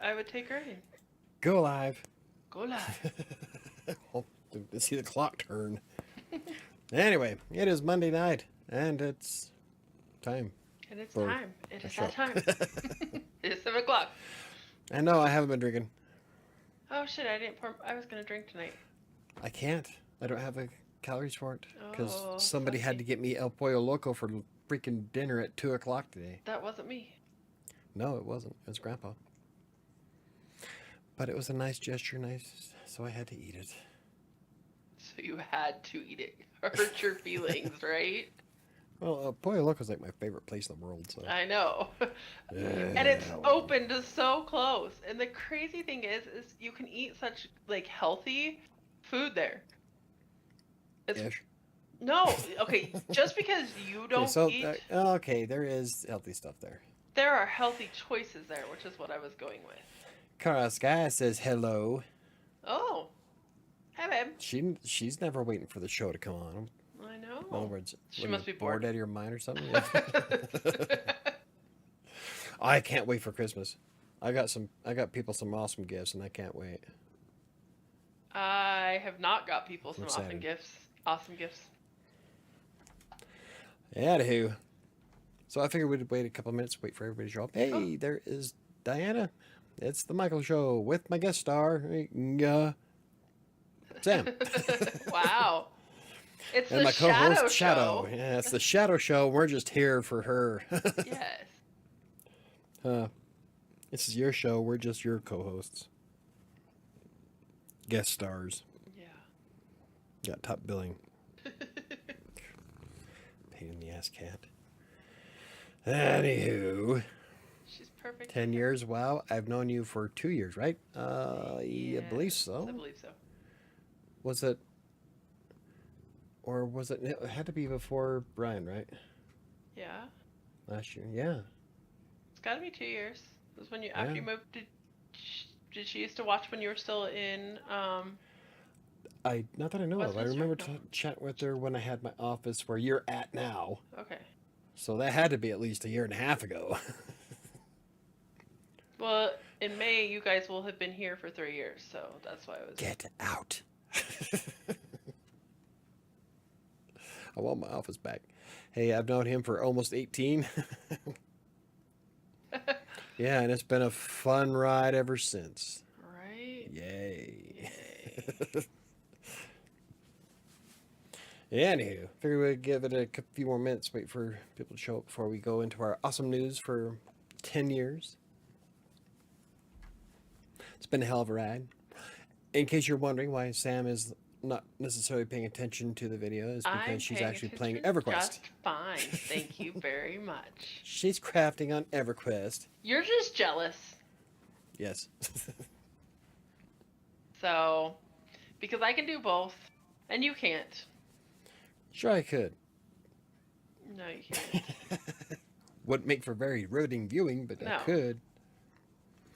I would take rain. Go live. Go live. Oh, to see the clock turn. Anyway, it is Monday night, and it's time And it's for time. It a is show. that time. It is 7 o'clock. I know I haven't been drinking. Oh shit! I didn't pour. I was gonna drink tonight. I can't. I don't have the calories for it because Oh, somebody had to sucky. get me El Pollo Loco for freaking dinner at 2 o'clock today. That wasn't me. No, it wasn't. It was Grandpa. But it was a nice gesture, nice, so I had to eat it. So you had to eat it. Hurt your feelings, right? Well, Pollo Loco is like my favorite place in the world, so. I know. And it's Yeah, well. open to so close. And the crazy thing is you can eat such like healthy food there. It's Ish. no, okay, just because you Okay, don't so, eat, okay, there is healthy stuff there. there are healthy choices there, which is what I was going with. Karaska says hello. Oh, hi babe. She's never waiting for the show to come on. I In know. other words, She what are must you, be bored. out of your mind or something? I can't wait for Christmas. I got people some awesome gifts, and I can't wait. I have not got people I'm some awesome excited. gifts. Awesome gifts. Anywho, so I figured we'd wait a couple minutes, wait for everybody to show up. Oh, Hey, there is Diana. It's the Michael Show with my guest star, Sam. wow. It's And the my Shadow co-host, Shadow. Show. Yeah, it's the Shadow Show. We're just here for her. Yes. This is your show. We're just your co-hosts. Guest stars. Yeah. Got top billing. Pain in the ass cat. Anywho, She's perfect. 10 years. Wow. I've known you for 2 years, right? I Yes, believe so. I believe so. Was it? Or was it? It had to be before Brian, right? Yeah. Last year. Yeah. It's got to be 2 years. It was when you Yeah. after you moved. Did she used to watch when you were still in? Not that I know of. I Westminster? remember No. chatting with her when I had my office where you're at now. Okay. So that had to be at least a year and a half ago. Well, in May you guys will have been here for 3 years, so that's why I was. Get out. I want my office back. Hey, I've known him for almost 18. Yeah, and it's been a fun ride ever since. Right. Yay. Yay. Anywho, figure we'd give it a few more minutes, wait for people to show up before we go into our awesome news for 10 years. It's been a hell of a ride. In case you're wondering why Sam is not necessarily paying attention to the video, is because I'm she's paying actually playing attention EverQuest. just fine. Thank you very much. She's crafting on EverQuest. You're just jealous. Yes. So, because I can do both, and you can't. Sure I could. No, you can't. Wouldn't make for very riveting viewing, but I No. could.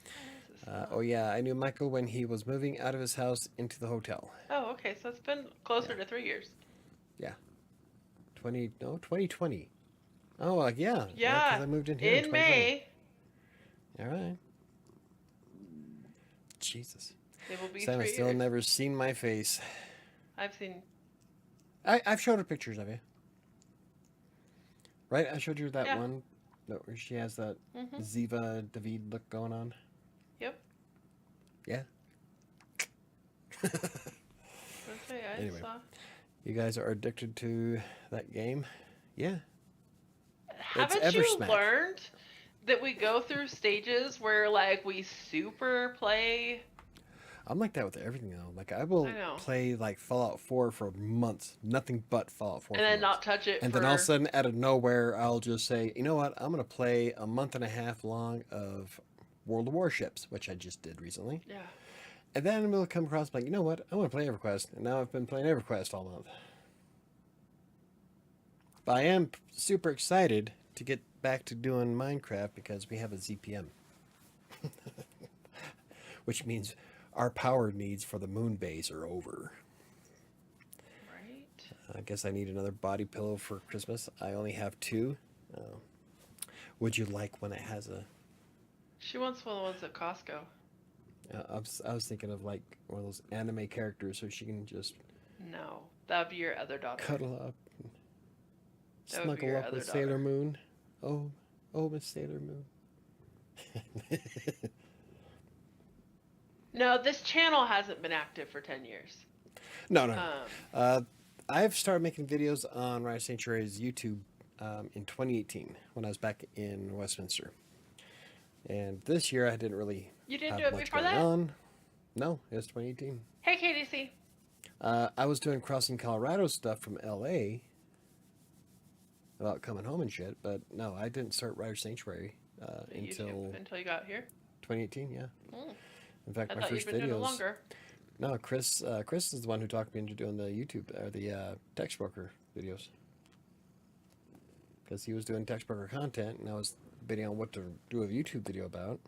This is Oh yeah, I knew Michael when he was moving out of his house into the hotel. Oh, okay. So it's been closer Yeah. to 3 years. 2020. Oh, yeah. Yeah. 'Cause I moved in here in In 2020. May, All right. Jesus. it will be Sam has 3 still years. never seen my face. I've seen. I've showed her pictures of you. Right? I showed you that Yeah. one where she has that Mm-hmm. Ziva David look going on. Yep. Yeah. Okay, I Anyway. saw. You guys are addicted to that game? Yeah. Haven't Ever you Smack. learned that we go through stages where like we super play? I'm like that with everything though. Like I will I know. play like Fallout 4 for months, nothing but Fallout 4 And for then months. not touch it And for. then all of a sudden, out of nowhere, I'll just say, you know what? I'm going to play a month and a half long of World of Warships, which I just did recently. Yeah. And then we'll come across like, you know what? I want to play EverQuest. And now I've been playing EverQuest all month. But I am super excited to get back to doing Minecraft because we have a ZPM. Which means our power needs for the moon base are over. Right. I guess I need another body pillow for Christmas. I only have two. Would you like one that has a She wants one of the ones at Costco. I was thinking of like one of those anime characters, so she can just No, that would be your other daughter. cuddle up, That would be snuggle your up other with Sailor daughter. Moon. Oh, oh, Miss Sailor Moon. No, this channel hasn't been active for 10 years. No, no, no. Um, I've started making videos on WriterSanctuary's YouTube in 2018 when I was back in Westminster. And this year I didn't really you didn't do have it much before going that? on. No, it was 2018. Hey, KDC. I was doing Crossing Colorado stuff from LA about coming home and shit, but no, I didn't start Writer Sanctuary until Until you got here? 2018, yeah. Hmm. In fact, I my thought first you'd been doing it videos. longer. No, Chris is the one who talked me into doing the YouTube or the Textbroker videos. Because he was doing Textbroker content, and I was bidding on what to do a YouTube video about.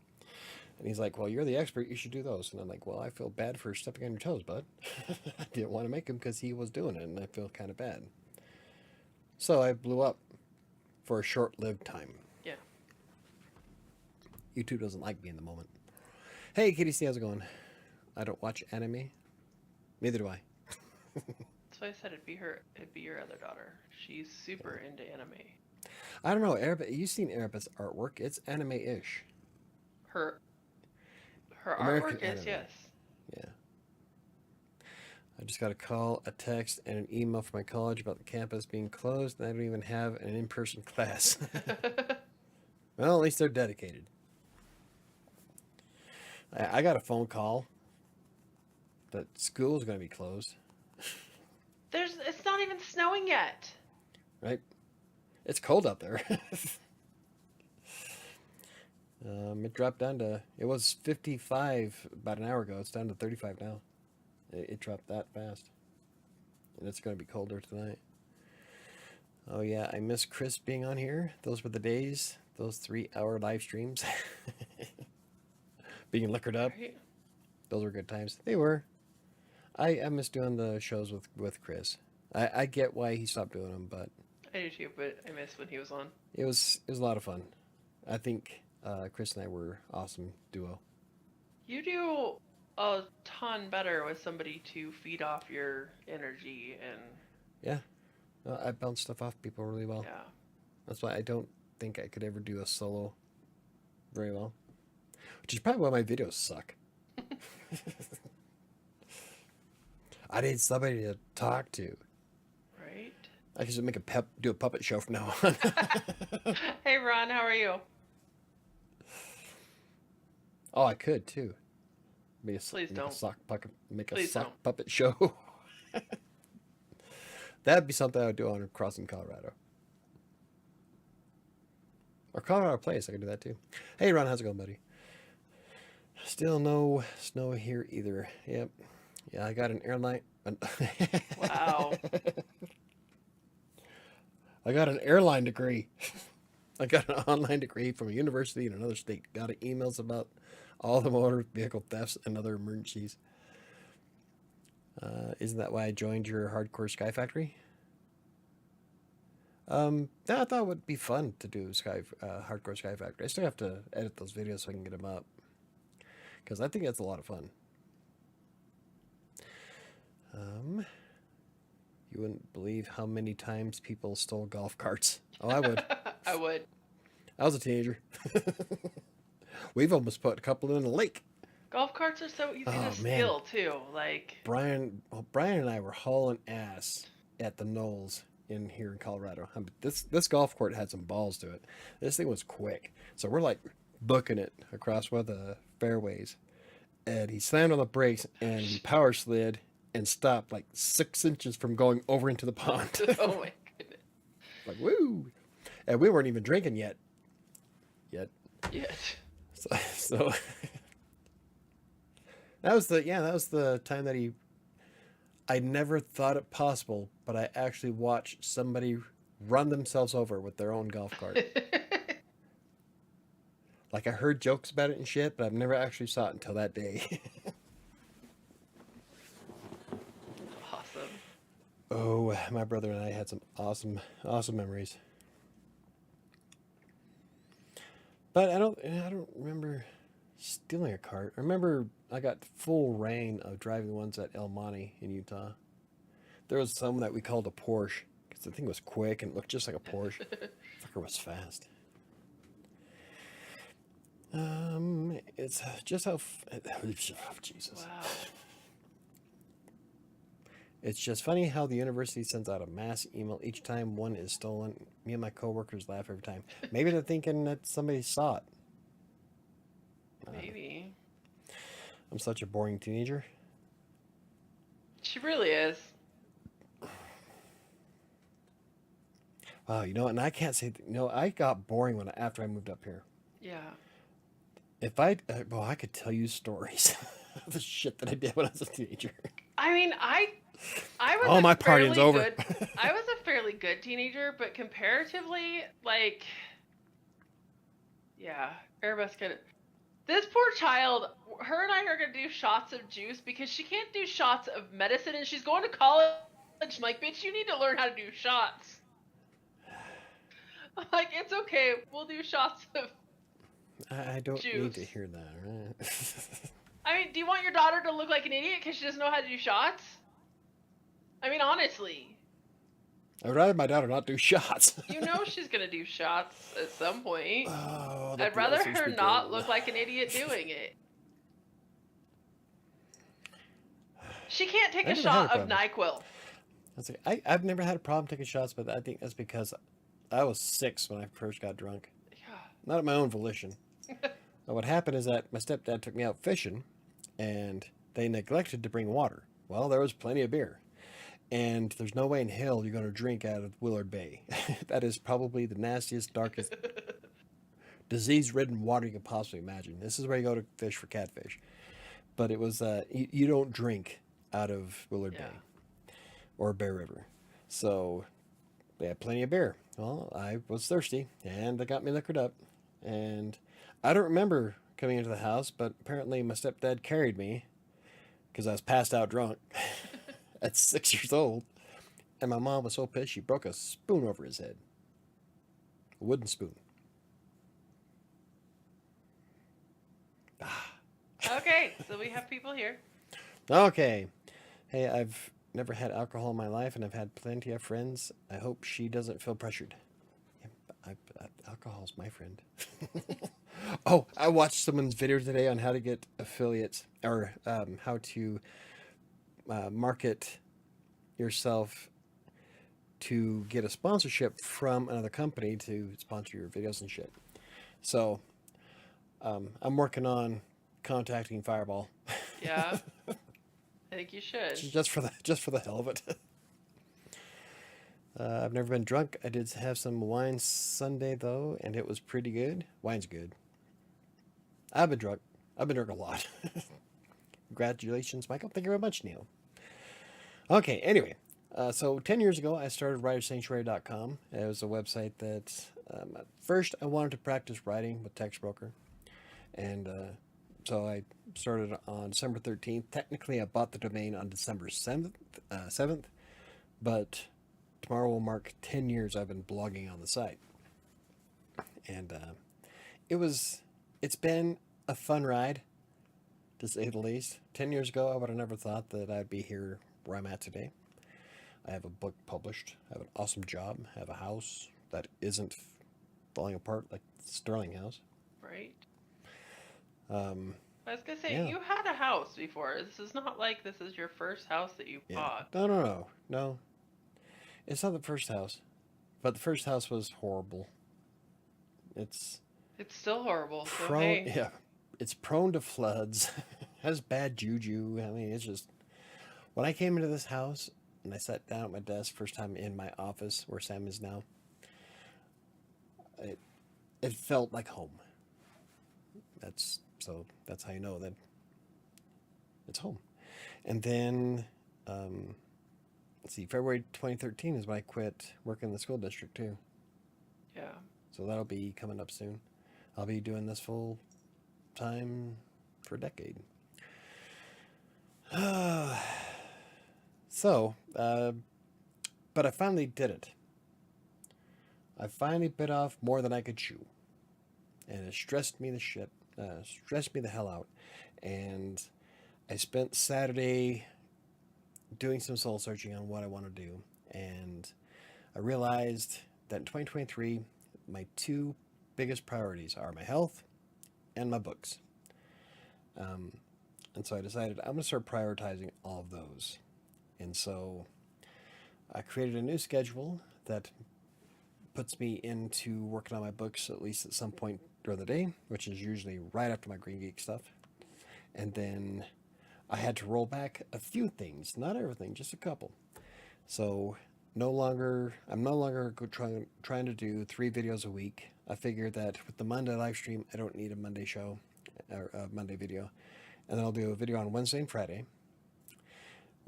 And he's like, well, you're the expert, you should do those. And I'm like, well, I feel bad for stepping on your toes, bud. I didn't want to make him because he was doing it, and I feel kind of bad. So I blew up for a short-lived time. Yeah. YouTube doesn't like me in the moment. Hey, KDC, how's it going? I don't watch anime. Neither do I. That's why I said it'd be your other daughter. She's super into anime. I don't know, you've seen Arabica's artwork. It's anime-ish. Her American artwork is, anime. yes. Yeah. I just got a call, a text, and an email from my college about the campus being closed, and I don't even have an in-person class. Well, at least they're dedicated. I got a phone call that school is going to be closed. It's not even snowing yet. Right? It's cold out there. It dropped down to, it was 55 about an hour ago. It's down to 35 now. It dropped that fast. And it's going to be colder tonight. Oh yeah, I miss Chris being on here. Those were the days. Those 3-hour live streams. Being liquored up. Right? Those were good times. They were. I miss doing the shows with Chris. I get why he stopped doing them, but I do too, but I miss when he was on. it was a lot of fun. I think Chris and I were awesome duo. You do a ton better with somebody to feed off your energy and Yeah. I bounce stuff off people really well. yeah. That's why I don't think I could ever do a solo very well. Which is probably why my videos suck. I need somebody to talk to. Right? I could just do a puppet show from now on. Hey Ron, how are you? Oh, I could too. Please don't. Make a Please sock don't. puppet show. That'd be something I would do on Crossing Colorado. Or Colorado Place, I could do that too. Hey Ron, how's it going, buddy? Still no snow here either. Yep. Yeah, I got an airline. Wow. I got an airline degree. I got an online degree from a university in another state. Got emails about all the motor vehicle thefts and other emergencies. Isn't that why I joined your Hardcore Sky Factory? I thought it would be fun to do Hardcore Sky Factory. I still have to edit those videos so I can get them up. Because I think that's a lot of fun. You wouldn't believe how many times people stole golf carts. Oh, I would. I would. I was a teenager. We've almost put a couple in a lake. Golf carts are so easy to man. steal too. Like Brian and I were hauling ass at the Knolls in here in Colorado. This golf court had some balls to it. This thing was quick. So we're like booking it across one of the fairways. And he slammed on the brakes and he power slid and stopped like 6 inches from going over into the pond. oh my goodness. Like, woo! And we weren't even drinking yet. Yes. So that was the time that I never thought it possible, but I actually watched somebody run themselves over with their own golf cart. Like, I heard jokes about it and shit, but I've never actually saw it until that day. Awesome. Oh, my brother and I had some awesome memories. But I don't remember. Stealing a cart. I remember I got full reign of driving the ones at El Monte in Utah. There was some that we called a Porsche because the thing was quick and looked just like a Porsche. Fucker was fast. It's just how Jesus. Wow. It's just funny how the university sends out a mass email each time one is stolen. Me and my coworkers laugh every time. Maybe they're thinking that somebody saw it. Maybe. I'm such a boring teenager. She really is. Wow, you know, and I can't say, I got boring after I moved up here. Yeah. If I, well, I could tell you stories of the shit that I did when I was a teenager. I mean, I was Oh, my fairly partying's over. good. I was a fairly good teenager, but comparatively, like, yeah, everybody's gonna. This poor child, her and I are gonna do shots of juice because she can't do shots of medicine, and she's going to college. I'm like, bitch, you need to learn how to do shots. I'm like, it's okay, we'll do shots of. I don't juice. need to hear that, right? I mean, do you want your daughter to look like an idiot because she doesn't know how to do shots? I mean, honestly. I'd rather my daughter not do shots. You know she's going to do shots at some point. Oh, I'd rather her not look like an idiot doing it. She can't take a shot of NyQuil. I've never had a problem taking shots, but I think that's because I was 6 when I first got drunk. Yeah. Not of my own volition. What happened is that my stepdad took me out fishing, and they neglected to bring water. Well, there was plenty of beer. And there's no way in hell you're going to drink out of Willard Bay. That is probably the nastiest, darkest, disease-ridden water you can possibly imagine. This is where you go to fish for catfish. But it was, you don't drink out of Willard Bay or Bear River. So they had plenty of beer. Well, I was thirsty, and they got me liquored up. And I don't remember coming into the house, but apparently my stepdad carried me because I was passed out drunk at 6 years old. And my mom was so pissed she broke a spoon over his head. A wooden spoon. Okay, so we have people here. Okay. Hey, I've never had alcohol in my life, and I've had plenty of friends. I hope she doesn't feel pressured. Yeah, alcohol's my friend. Oh, I watched someone's video today on how to get affiliates, or how to market yourself to get a sponsorship from another company to sponsor your videos and shit. So I'm working on contacting Fireball. Yeah, I think you should. just for the hell of it. I've never been drunk. I did have some wine Sunday though, and it was pretty good. Wine's good. I've been drunk. I've been drunk a lot. Congratulations, Michael. Thank you very much, Neil. Okay, anyway. So 10 years ago, I started WriterSanctuary.com. It was a website that, at first, I wanted to practice writing with Textbroker. And so I started on December 13th. Technically, I bought the domain on December 7th. But tomorrow will mark 10 years I've been blogging on the site. And it's been a fun ride, to say the least. 10 years ago, I would have never thought that I'd be here where I'm at today. I have a book published. I have an awesome job. I have a house that isn't falling apart like the Sterling house. Right. I was going to say, you had a house before. This is not like this is your first house that you bought. No. It's not the first house. But the first house was horrible. It's still horrible. Yeah. It's prone to floods. Has bad juju. I mean, it's just... When I came into this house and I sat down at my desk, first time in my office where Sam is now, it felt like home. That's how you know that it's home. And then, let's see, February 2013 is when I quit working in the school district too. Yeah. So that'll be coming up soon. I'll be doing this full time for a decade. But I finally did it. I finally bit off more than I could chew. And it stressed me to shit. stressed me the hell out. And I spent Saturday doing some soul searching on what I want to do. And I realized that in 2023, my two biggest priorities are my health and my books. And so I decided I'm going to start prioritizing all of those. And so I created a new schedule that puts me into working on my books at least at some point during the day, which is usually right after my Green Geek stuff. And then I had to roll back a few things, not everything, just a couple. So I'm no longer trying to do 3 videos a week. I figured that with the Monday live stream, I don't need a Monday show or a Monday video. And then I'll do a video on Wednesday and Friday,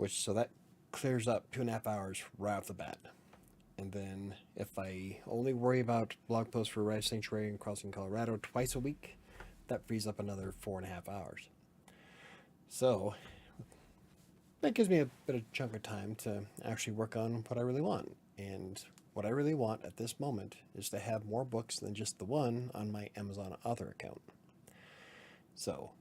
so that clears up 2.5 hours right off the bat. And then if I only worry about blog posts for WriterSanctuary and Crossing Colorado twice a week, that frees up another 4.5 hours. So that gives me a bit of chunk of time to actually work on what I really want. And what I really want at this moment is to have more books than just the one on my Amazon author account. So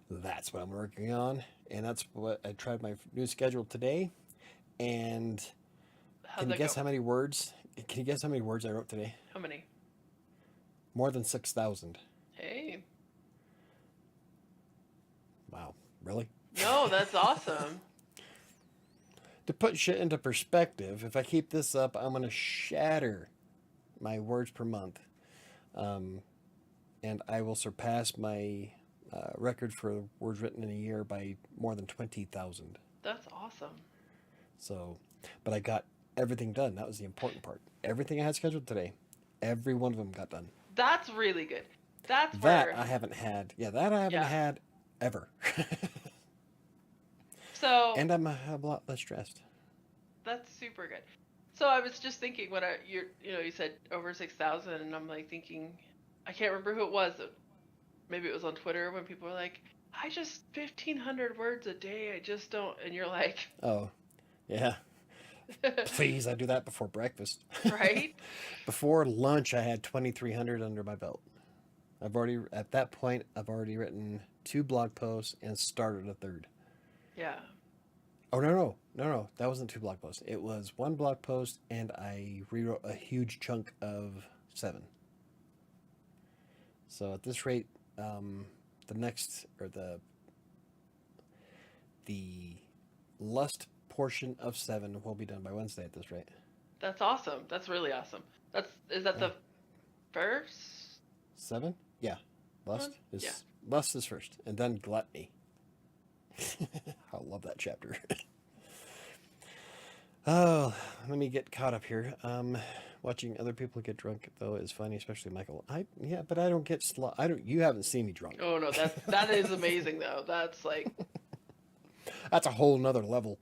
that's what I'm working on. And that's what I tried my new schedule today. And can you guess how many words? Can you guess how many words I wrote today? How many? More than 6,000. Hey. Wow, really? No, that's awesome. To put shit into perspective, if I keep this up, I'm going to shatter my words per month. And I will surpass my record for words written in a year by more than 20,000. That's awesome. So, but I got everything done. That was the important part. Everything I had scheduled today, every one of them got done. That's really good. That I haven't had. Yeah, that I haven't had ever. So. And I'm a lot less stressed. That's super good. So I was just thinking when you said over 6,000, and I'm like thinking, I can't remember who it was. Maybe it was on Twitter when people were like, I just 1,500 words a day. I just don't. And you're like, oh, yeah. Please, I do that before breakfast. Right? Before lunch, I had 2,300 under my belt. At that point, I've already written 2 blog posts and started a 3rd. Yeah. Oh, no. That wasn't 2 blog posts. It was 1 blog post, and I rewrote a huge chunk of 7. So at this rate, the lust portion of 7 will be done by Wednesday at this rate. That's awesome. That's really awesome. Is that the first 7? Yeah. Lust is first, and then gluttony. I love that chapter. Oh, let me get caught up here. Watching other people get drunk though is funny, especially Michael. But I don't get you haven't seen me drunk. Oh no, that is amazing though. That's like that's a whole nother level.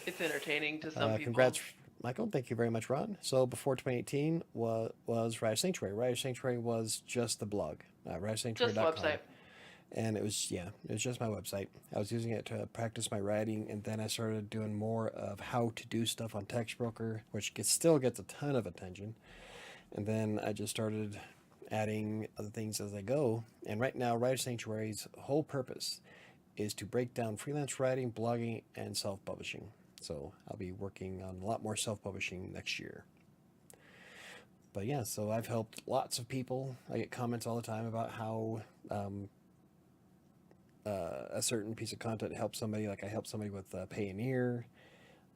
It's entertaining to some people. Congrats, Michael. Thank you very much, Ron. So before 2018 was WriterSanctuary. WriterSanctuary was just the blog. WriterSanctuary.com. Just the website. And it was just my website. I was using it to practice my writing, and then I started doing more of how to do stuff on Textbroker, which still gets a ton of attention. And then I just started adding other things as I go. And right now, WriterSanctuary's whole purpose is to break down freelance writing, blogging, and self-publishing. So I'll be working on a lot more self-publishing next year. But yeah, so I've helped lots of people. I get comments all the time about how a certain piece of content helps somebody. Like I helped somebody with Payoneer.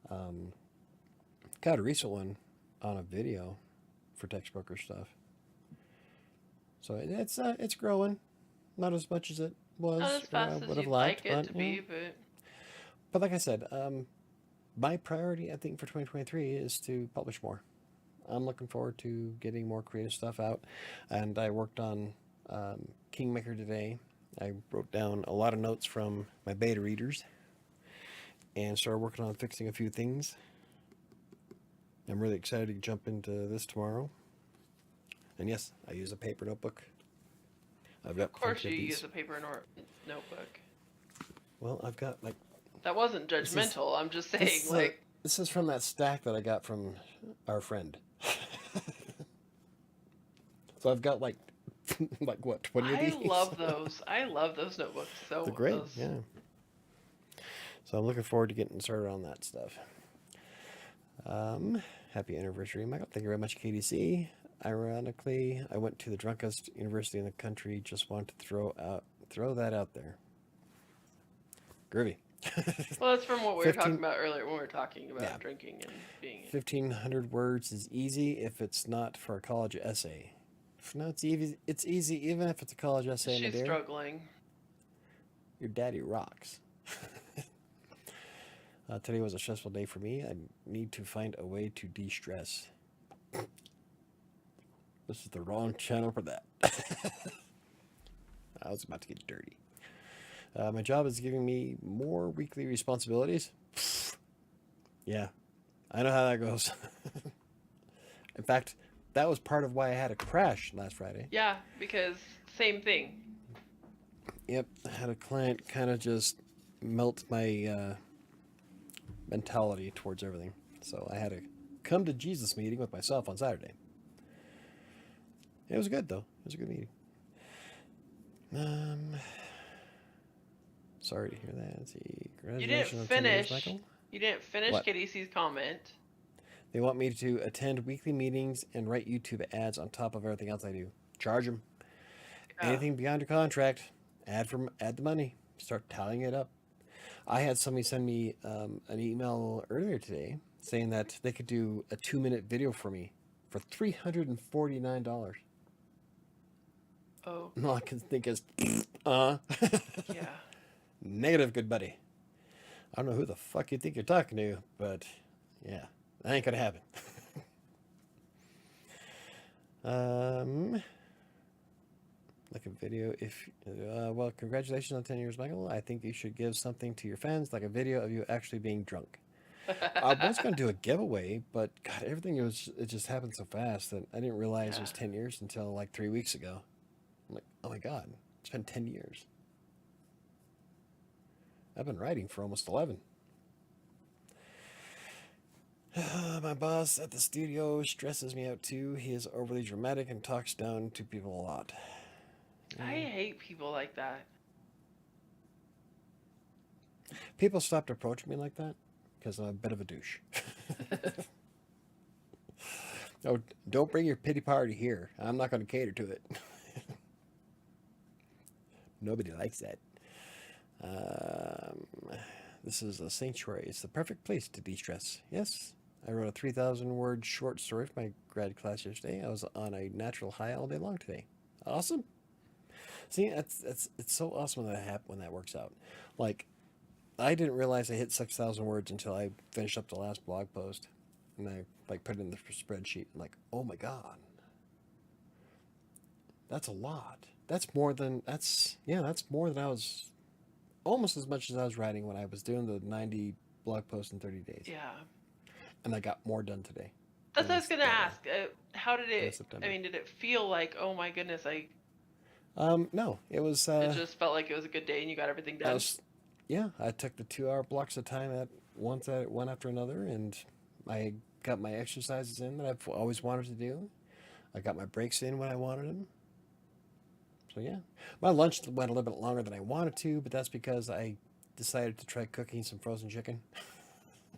Got a recent one on a video for Textbroker stuff. So it's growing. Not as much as it was. Not as fast as you'd like it to be, but like I said, my priority I think for 2023 is to publish more. I'm looking forward to getting more creative stuff out, and I worked on Kingmaker today. I wrote down a lot of notes from my beta readers and started working on fixing a few things. I'm really excited to jump into this tomorrow. And yes, I use a paper notebook. Of course you use a paper notebook. Well, I've got like... That wasn't judgmental, I'm just saying this is from that stack that I got from our friend. So I've got like Like what, 20 of I these? love those. I love those notebooks. So They're great, those. yeah. So I'm looking forward to getting started on that stuff. Happy anniversary, Michael. Thank you very much, KDC. Ironically, I went to the drunkest university in the country. Just want to throw that out there. Groovy. Well, that's from what we were 15 talking about earlier when we were talking about Yeah. drinking and being. 1,500 words is easy if it's not for a college essay. No, it's easy. It's easy even if it's a college essay, my She's dear. struggling. Your daddy rocks. Today was a stressful day for me. I need to find a way to de-stress. This is the wrong channel for that. I was about to get dirty. My job is giving me more weekly responsibilities. Yeah, I know how that goes. In fact, that was part of why I had a crash last Friday. Yeah, because same thing. Yep, I had a client kind of just melt my mentality towards everything. So I had a come to Jesus meeting with myself on Saturday. It was good, though. It was a good meeting. Sorry to hear that. Let's see. You didn't Congratulations on 10 years, finish. Michael. You didn't finish What? KDC's comment. They want me to attend weekly meetings and write YouTube ads on top of everything else I do. Charge them. Anything beyond your contract, add the money. Start tallying it up. I had somebody send me an email earlier today saying that they could do a 2-minute video for me for $349. Oh. And all I can think is, Yeah. negative, good buddy. I don't know who the fuck you think you're talking to, but yeah, that ain't gonna happen. Like a video if, well, congratulations on 10 years, Michael. I think you should give something to your fans, like a video of you actually being drunk. I was going to do a giveaway, but God, it just happened so fast that I didn't realize it was 10 years until like 3 weeks ago. I'm like, oh my God, it's been 10 years. I've been writing for almost 11. My boss at the studio stresses me out too. He is overly dramatic and talks down to people a lot. I hate people like that. People stopped approaching me like that because I'm a bit of a douche. Oh, don't bring your pity party here. I'm not going to cater to it. Nobody likes that. This is a sanctuary. It's the perfect place to de-stress. Yes, I wrote a 3,000-word short story for my grad class yesterday. I was on a natural high all day long today. Awesome. See, it's so awesome when that works out. Like, I didn't realize I hit 6,000 words until I finished up the last blog post, and I like put it in the spreadsheet. I'm like, oh my God, that's a lot. That's more than I was, almost as much as I was writing when I was doing the 90 blog posts in 30 days. Yeah. And I got more done today. That's what I was gonna ask. How did it? September. I mean, did it feel like, oh my goodness, No, it was. It just felt like it was a good day and you got everything done. I took the 2-hour blocks of time one after another, and I got my exercises in that I've always wanted to do. I got my breaks in when I wanted them. So yeah, my lunch went a little bit longer than I wanted to, but that's because I decided to try cooking some frozen chicken.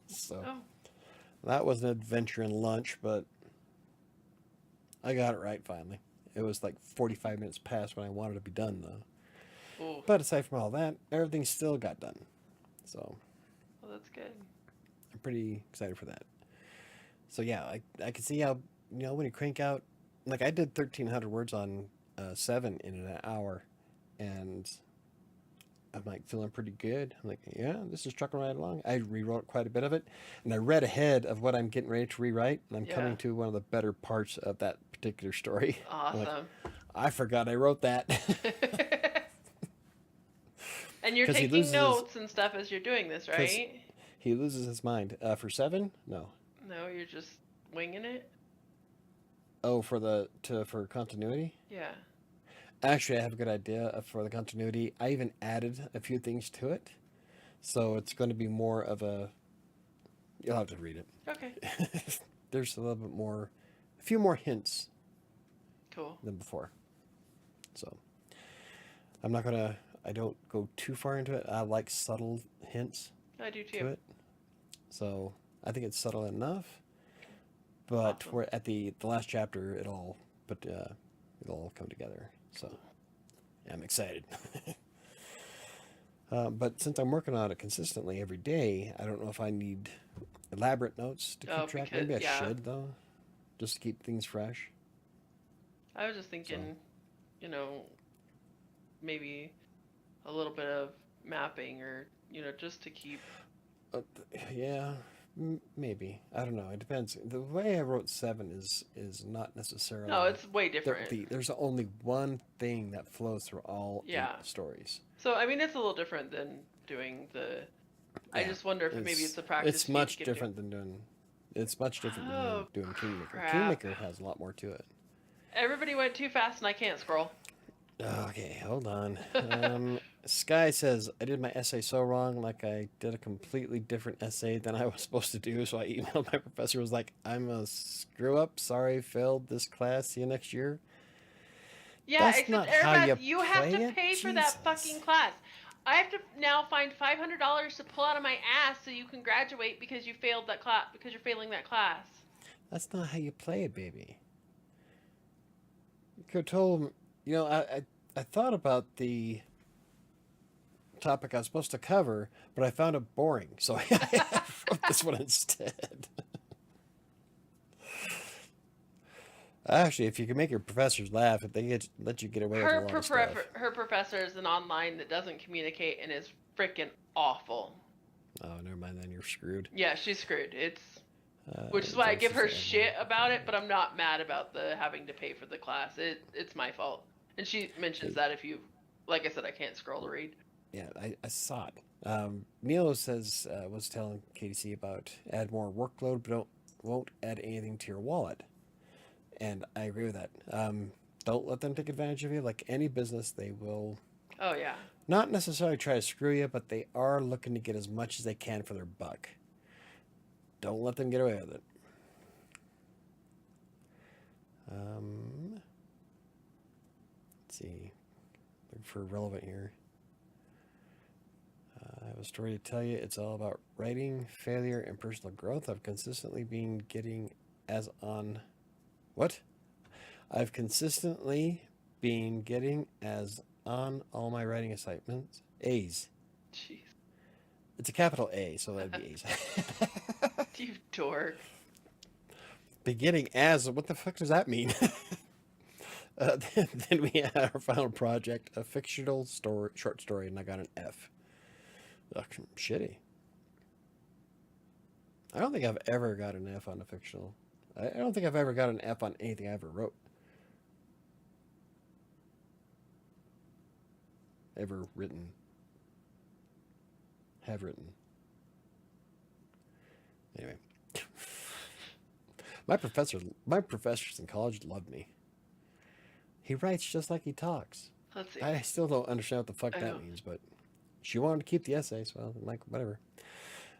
So that was an adventure in lunch, but I got it right finally. It was like 45 minutes past when I wanted to be done, though. Ooh. But aside from all that, everything still got done. So, Well, that's good. I'm pretty excited for that. So yeah, I can see how, when you crank out, like I did 1,300 words on 7 in an hour, and I'm like feeling pretty good. I'm like, yeah, this is trucking right along. I rewrote quite a bit of it, and I read ahead of what I'm getting ready to rewrite, and I'm coming to one of the better parts of that particular story. Awesome. Like, I forgot I wrote that. And you're taking notes and stuff as you're doing this, right? He loses his mind. For 7? No. No, you're just winging it? Oh, for continuity? Yeah. Actually, I have a good idea for the continuity. I even added a few things to it. So it's going to be more of a... You'll have to read it. Okay. There's a few more hints. Cool. Than before. So I don't go too far into it. I like subtle hints I do to too. it. So I think it's subtle enough. But Awesome. we're at the last chapter, it'll all come together. So yeah, I'm excited. But since I'm working on it consistently every day, I don't know if I need elaborate notes to keep Oh, track. because Maybe I yeah, should though, just to keep things fresh. I was just So thinking, you know, maybe a little bit of mapping or, just to keep. uh, yeah, maybe I don't know. It depends. The way I wrote seven is not No, necessarily it's way different. there's only one thing that flows through all eight Yeah. stories. So, I mean, it's a little different than doing the. I Yeah, just wonder if maybe it's a practice it's for you to much get to. different than doing. It's much different than Oh, doing Kingmaker. crap. Kingmaker has a lot more to it. Everybody went too fast and I can't scroll. Okay, hold on. Sky says, I did my essay so wrong, like I did a completely different essay than I was supposed to do, so I emailed my professor, was like, I'm a screw up, sorry, failed this class, see you next year. Yeah, That's except not how Airbus, you you have play to it, pay for that fucking Jesus. class. I have to now find $500 to pull out of my ass so you can graduate because you failed that class because you're failing that class. That's not how you play it, baby. You could have told him, I thought about the topic I was supposed to cover, but I found it boring, so I wrote this one instead. Actually, if you can make your professors laugh, if they let you get away with a lot of stuff. Her professor is an online that doesn't communicate and is freaking awful. Oh, never mind. Then you're screwed. Yeah, she's screwed. Which is why I Verge give says her that shit about it, but I'm not mad about the having to pay for the class. It's my fault. And she mentions that if you, like I said, I can't scroll to read. Yeah, I saw it. Neil says was telling KDC about add more workload, but won't add anything to your wallet. And I agree with that. Don't let them take advantage of you. Like any business, they will Oh yeah. not necessarily try to screw you, but they are looking to get as much as they can for their buck. Don't let them get away with it. Let's see. Look for relevant here. I have a story to tell you. It's all about writing, failure, and personal growth. I've consistently been getting as on. What? I've consistently been getting as on all my writing assignments. A's. Jeez. It's a capital A, so that'd be A's. You dork. Beginning as. What the fuck does that mean? Then we had our final project, a fictional short story, and I got an F. Ugh, shitty. I don't think I've ever got an F on a fictional. I don't think I've ever got an F on anything I ever wrote. Ever written. Have written. Anyway. My professors in college loved me. He writes just like he talks. Let's see. I still don't understand what the fuck that means, but she wanted to keep the essay, so I'm like, whatever.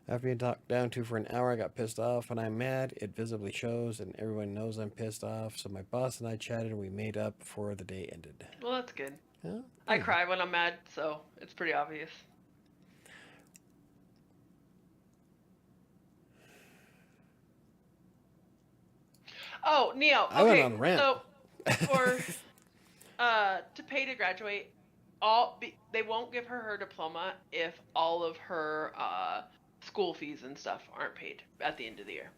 After being talked down to for an hour, I got pissed off. When I'm mad, it visibly shows, and everyone knows I'm pissed off. So my boss and I chatted, and we made up before the day ended. Well, that's good. Yeah, I cry when I'm mad, so it's pretty obvious. Oh, Neo. Okay, I went on a rant. So for to pay to graduate, they won't give her diploma if all of her school fees and stuff aren't paid at the end of the year.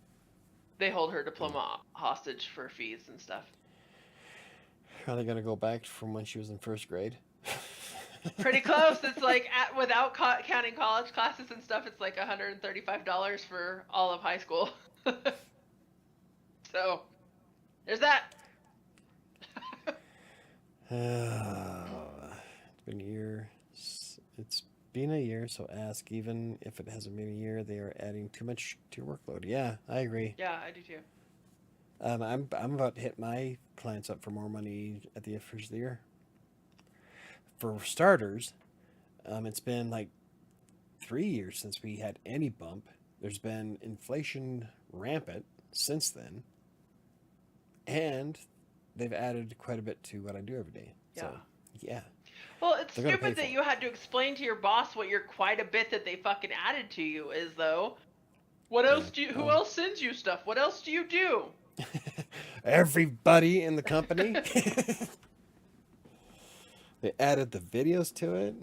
They hold her diploma hostage for fees and stuff. Are they gonna go back from when she was in first grade? Pretty close. It's like without counting college classes and stuff, it's like $135 for all of high school. So there's that. It's been a year. It's been a year, so ask. Even if it hasn't been a year, they are adding too much to your workload. Yeah, I agree. Yeah, I do too. I'm about to hit my clients up for more money at the first of the year. For starters, it's been like 3 years since we had any bump. There's been inflation rampant since then, and they've added quite a bit to what I do every day. Yeah. So, yeah, Well, it's they're gonna pay stupid for that it. you had to explain to your boss what your quite a bit that they fucking added to you is, though. What Yeah. else do you, who else sends you stuff? What else do you do? Everybody in the company. They added the videos to it.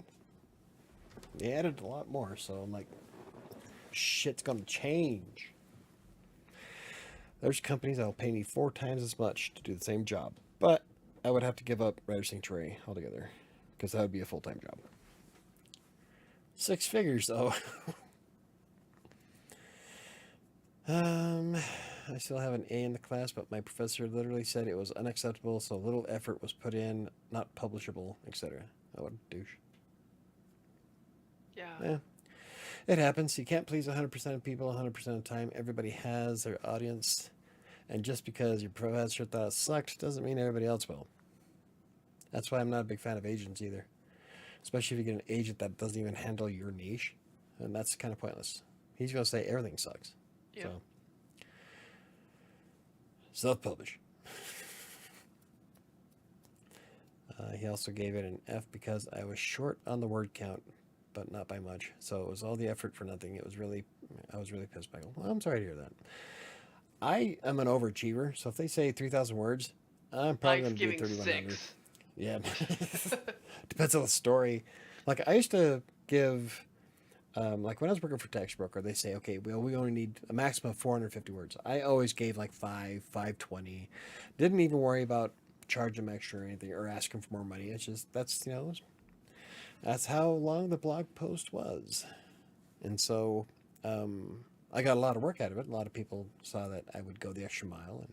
They added a lot more, so I'm like, shit's gonna change. There's companies that'll pay me 4 times as much to do the same job, but I would have to give up WriterSanctuary altogether, because that would be a full-time job. 6 figures, though. I still have an A in the class, but my professor literally said it was unacceptable, so little effort was put in, not publishable, etc. Oh, what a douche. Yeah. Yeah. It happens. You can't please 100% of people 100% of the time. Everybody has their audience. And just because your professor thought it sucked doesn't mean everybody else will. That's why I'm not a big fan of agents either. Especially if you get an agent that doesn't even handle your niche. And that's kind of pointless. He's going to say everything sucks. Yeah. So, self-publish. He also gave it an F because I was short on the word count, but not by much. So it was all the effort for nothing. I was really pissed by it. Well, I'm sorry to hear that. I am an overachiever, so if they say 3,000 words, I'm probably going to do 3,100. 6. Yeah. Depends on the story. Like, I used to give, like, when I was working for Textbroker, they say, okay, well, we only need a maximum of 450 words. I always gave, like, 520. Didn't even worry about charging them extra or anything or asking for more money. It's just, that's how long the blog post was. And so, I got a lot of work out of it. A lot of people saw that I would go the extra mile and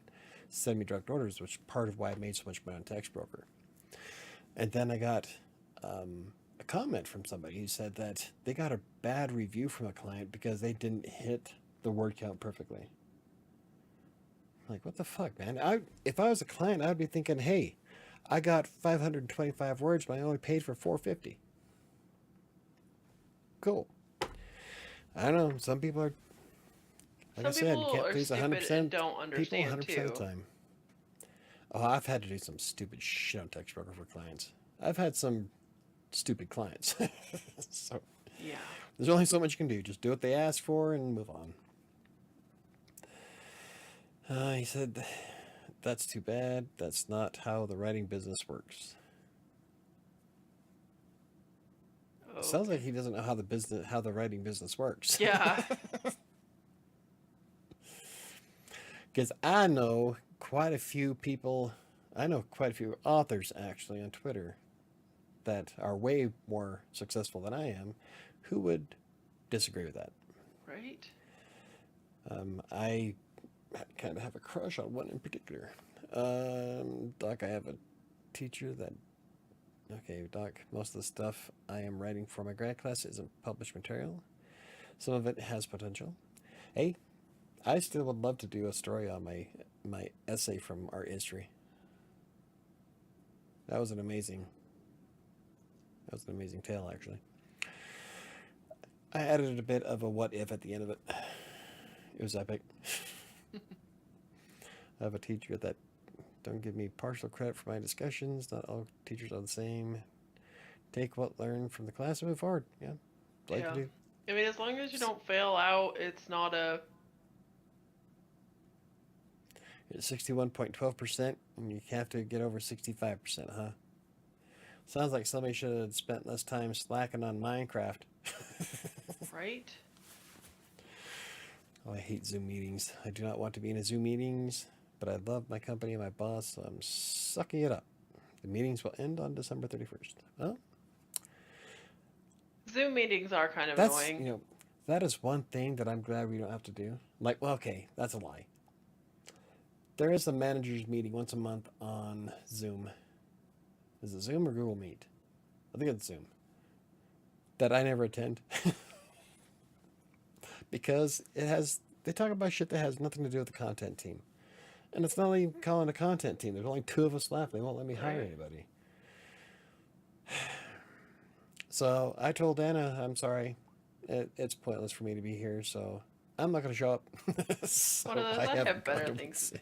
send me direct orders, which is part of why I made so much money on Textbroker. And then I got a comment from somebody who said that they got a bad review from a client because they didn't hit the word count perfectly. Like, what the fuck, man? If I was a client, I would be thinking, hey, I got 525 words, but I only paid for 450. Cool. I don't know. Some people are, like I said, you can't please 100% don't people understand 100% of the time. Oh, I've had to do some stupid shit on Textbroker for clients. I've had some stupid clients. So Yeah. there's only so much you can do. Just do what they ask for and move on. He said, that's too bad. That's not how the writing business works. Okay. Sounds like he doesn't know how the writing business works. Yeah. Because I know quite a few authors actually on Twitter that are way more successful than I am who would disagree with that. Right. I kind of have a crush on one in particular. Doc, I have a teacher that, okay, Doc, most of the stuff I am writing for my grad class isn't published material. Some of it has potential. Hey, I still would love to do a story on my essay from art history. That was an amazing tale, actually. I added a bit of a what if at the end of it. It was epic. I have a teacher that don't give me partial credit for my discussions. Not all teachers are the same. Take what learned from the class and move forward. Yeah, like to do. I mean, as long as you don't fail out, it's not a... It's 61.12%, and you have to get over 65%, huh? Sounds like somebody should have spent less time slacking on Minecraft. Right? Oh, I hate Zoom meetings. I do not want to be in a Zoom meetings, but I love my company and my boss, so I'm sucking it up. The meetings will end on December 31st. Well, Zoom meetings are kind of that's, annoying. that is one thing that I'm glad we don't have to do. Like, well, okay, that's a lie. There is a manager's meeting once a month on Zoom. Is it Zoom or Google Meet? I think it's Zoom. That I never attend. Because they talk about shit that has nothing to do with the content team. And it's not even calling a content team. There's only 2 of us left. They won't let me hire anybody. So I told Anna, I'm sorry. It's pointless for me to be here, so I'm not going to show up. What do those? I have better things.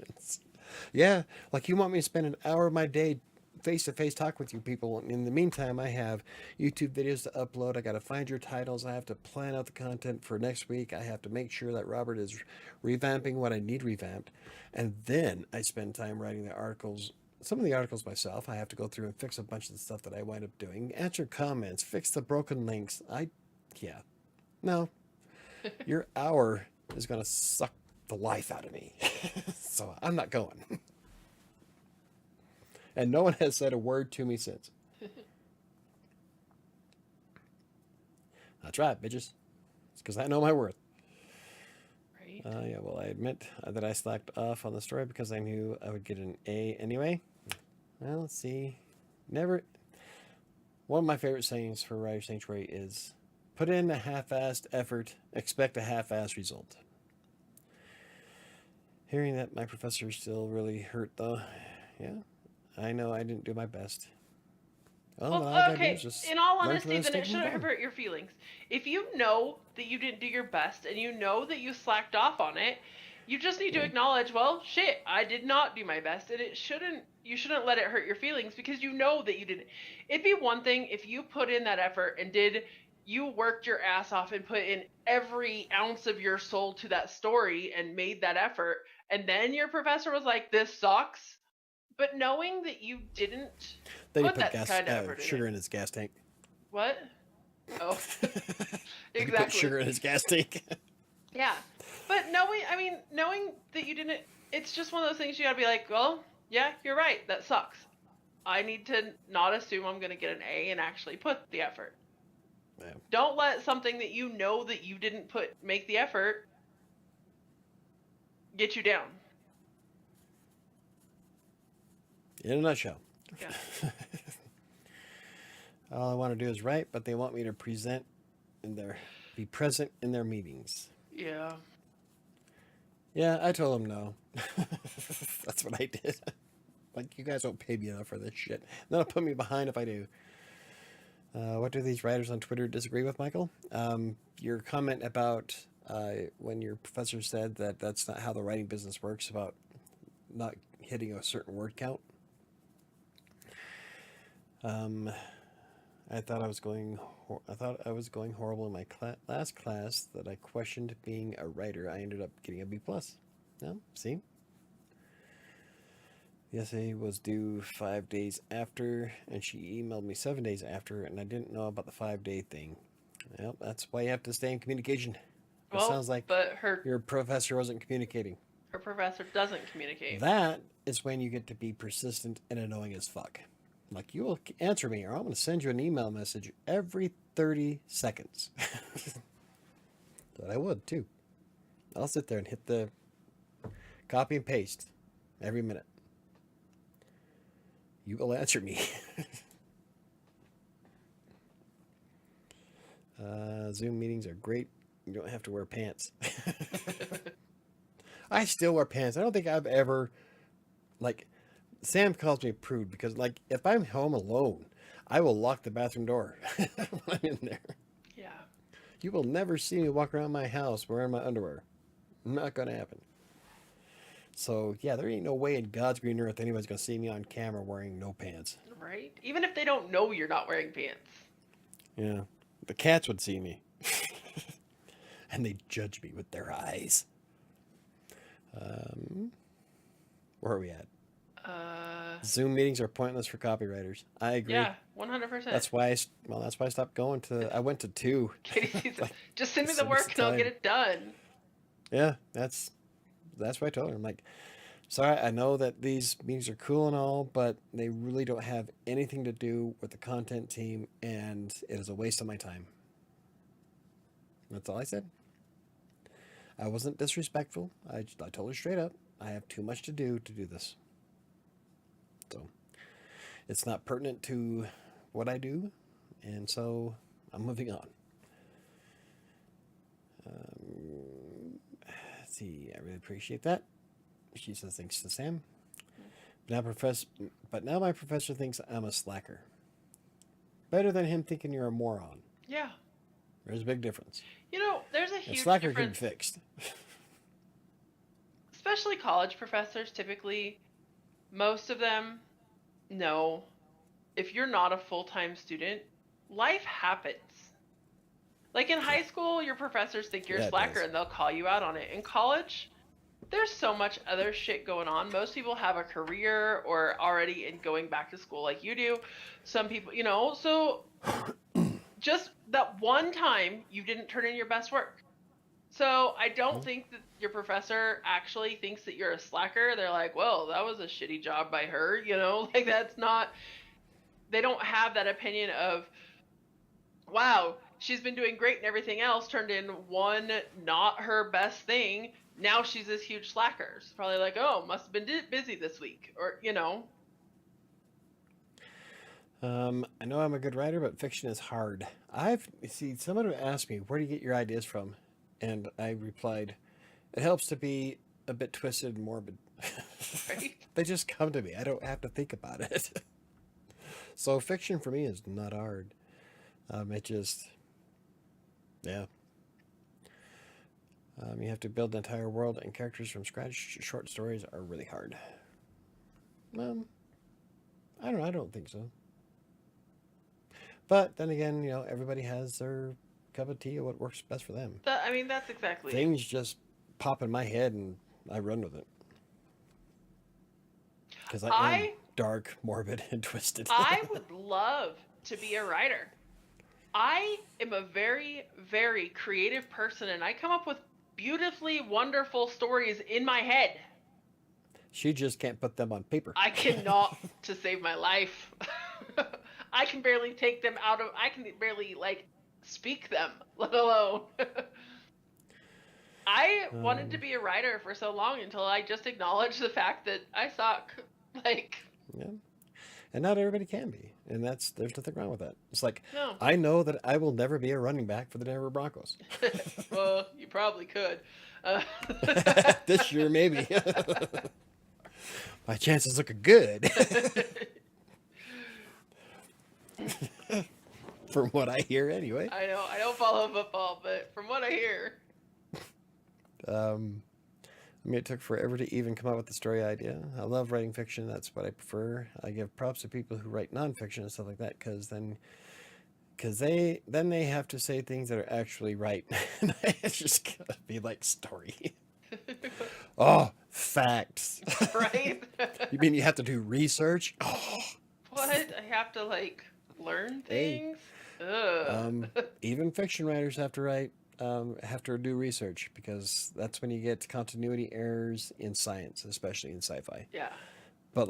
Yeah, like you want me to spend an hour of my day face-to-face talk with you people. In the meantime, I have YouTube videos to upload. I got to find your titles. I have to plan out the content for next week. I have to make sure that Robert is revamping what I need revamped. And then I spend time writing the articles. Some of the articles myself. I have to go through and fix a bunch of the stuff that I wind up doing. Answer comments, fix the broken links. Yeah. No. Your hour is going to suck the life out of me. So I'm not going. And no one has said a word to me since. That's right, bitches. It's because I know my worth. Right. Yeah, well, I admit that I slacked off on the story because I knew I would get an A anyway. Well, let's see. Never. One of my favorite sayings for WriterSanctuary is, put in a half-assed effort, expect a half-assed result. Hearing that my professor still really hurt, though. Yeah, I know I didn't do my best. Well, okay, in all honesty, then it shouldn't hurt your feelings. If you know that you didn't do your best and you know that you slacked off on it, you just need to acknowledge, well, shit, I did not do my best, and you shouldn't let it hurt your feelings because you know that you didn't. It'd be one thing if you put in that effort and you worked your ass off and put in every ounce of your soul to that story and made that effort, and then your professor was like, this sucks. But knowing that you didn't then put that kind of effort sugar in his gas tank. What? Oh, exactly. He put sugar in his gas tank. Yeah, but knowing that you didn't, it's just one of those things you gotta be like, well, yeah, you're right, that sucks. I need to not assume I'm gonna get an A and actually put the effort. Yeah. Don't let something that you know that you didn't make the effort get you down. In a nutshell. Yeah. All I want to do is write, but they want me to be present in their meetings. Yeah. Yeah, I told them no. That's what I did. Like, you guys don't pay me enough for this shit. That'll put me behind if I do. What do these writers on Twitter disagree with, Michael? Your comment about when your professor said that that's not how the writing business works, about not hitting a certain word count. I thought I was going horrible in my last class that I questioned being a writer. I ended up getting a B+. No, see? The essay was due 5 days after, and she emailed me 7 days after, and I didn't know about the 5-day thing. Well, that's why you have to stay in communication. It sounds like your professor wasn't communicating. Her professor doesn't communicate. That is when you get to be persistent and annoying as fuck. Like, you will answer me, or I'm going to send you an email message every 30 seconds. But I would, too. I'll sit there and hit the copy and paste every minute. You will answer me. Zoom meetings are great. You don't have to wear pants. I still wear pants. I don't think I've ever, Sam calls me a prude because, if I'm home alone, I will lock the bathroom door when I'm in there. Yeah. You will never see me walk around my house wearing my underwear. Not going to happen. So, yeah, there ain't no way in God's green earth anybody's going to see me on camera wearing no pants. Right? Even if they don't know you're not wearing pants. Yeah. The cats would see me. And they judge me with their eyes. Where are we at? Zoom meetings are pointless for copywriters. I agree. Yeah, 100%. That's why I stopped going to. I went to 2. Katie says, just send me the work and I'll get it done. Yeah, that's what I told her. I'm like, sorry, I know that these meetings are cool and all, but they really don't have anything to do with the content team, and it is a waste of my time. That's all I said. I wasn't disrespectful. I told her straight up, I have too much to do this. So it's not pertinent to what I do, and so I'm moving on. Let's see, I really appreciate that. She says thanks to Sam. But now my professor thinks I'm a slacker. Better than him thinking you're a moron. Yeah. There's a big difference. There's a huge slacker difference. Can be fixed. Especially college professors, typically, most of them know if you're not a full-time student, life happens. Like in Yeah. high school, your professors think you're a Yeah, it slacker does. and they'll call you out on it. In college, there's so much other shit going on. Most people have a career or already in going back to school like you do. Some people, so just that one time you didn't turn in your best work. So I don't think that your professor actually thinks that you're a slacker. They're like, well, that was a shitty job by her, like that's not, they don't have that opinion of, wow, she's been doing great and everything else turned in one not her best thing. Now she's this huge slacker. It's probably like, oh, must have been busy this week, or I know I'm a good writer, but fiction is hard. Someone would ask me, where do you get your ideas from? And I replied, it helps to be a bit twisted and morbid. right? They just come to me. I don't have to think about it. So fiction for me is not hard. It just, yeah. You have to build an entire world and characters from scratch. Short stories are really hard. I don't know. I don't think so. But then again, everybody has their cup of tea of what works best for them. That's exactly it. Things just pop in my head and I run with it. Because I am dark, morbid, and twisted. I would love to be a writer. I am a very, very creative person, and I come up with beautifully wonderful stories in my head. She just can't put them on paper. I cannot to save my life. I can barely take them I can barely, speak them, let alone. I wanted to be a writer for so long until I just acknowledged the fact that I suck. Yeah. And not everybody can be. And there's nothing wrong with that. It's like, no. I know that I will never be a running back for the Denver Broncos. Well, you probably could. This year, maybe. My chances looking good. From what I hear, anyway. I know. I don't follow football, but from what I hear. It took forever to even come up with the story idea. I love writing fiction. That's what I prefer. I give props to people who write nonfiction and stuff like that, because they have to say things that are actually right. And it's just gonna be like story. Oh, facts. Right? You mean you have to do research? Oh. What? I have to learn things? Ugh. Even fiction writers have to do research, because that's when you get continuity errors in science, especially in sci-fi. Yeah. But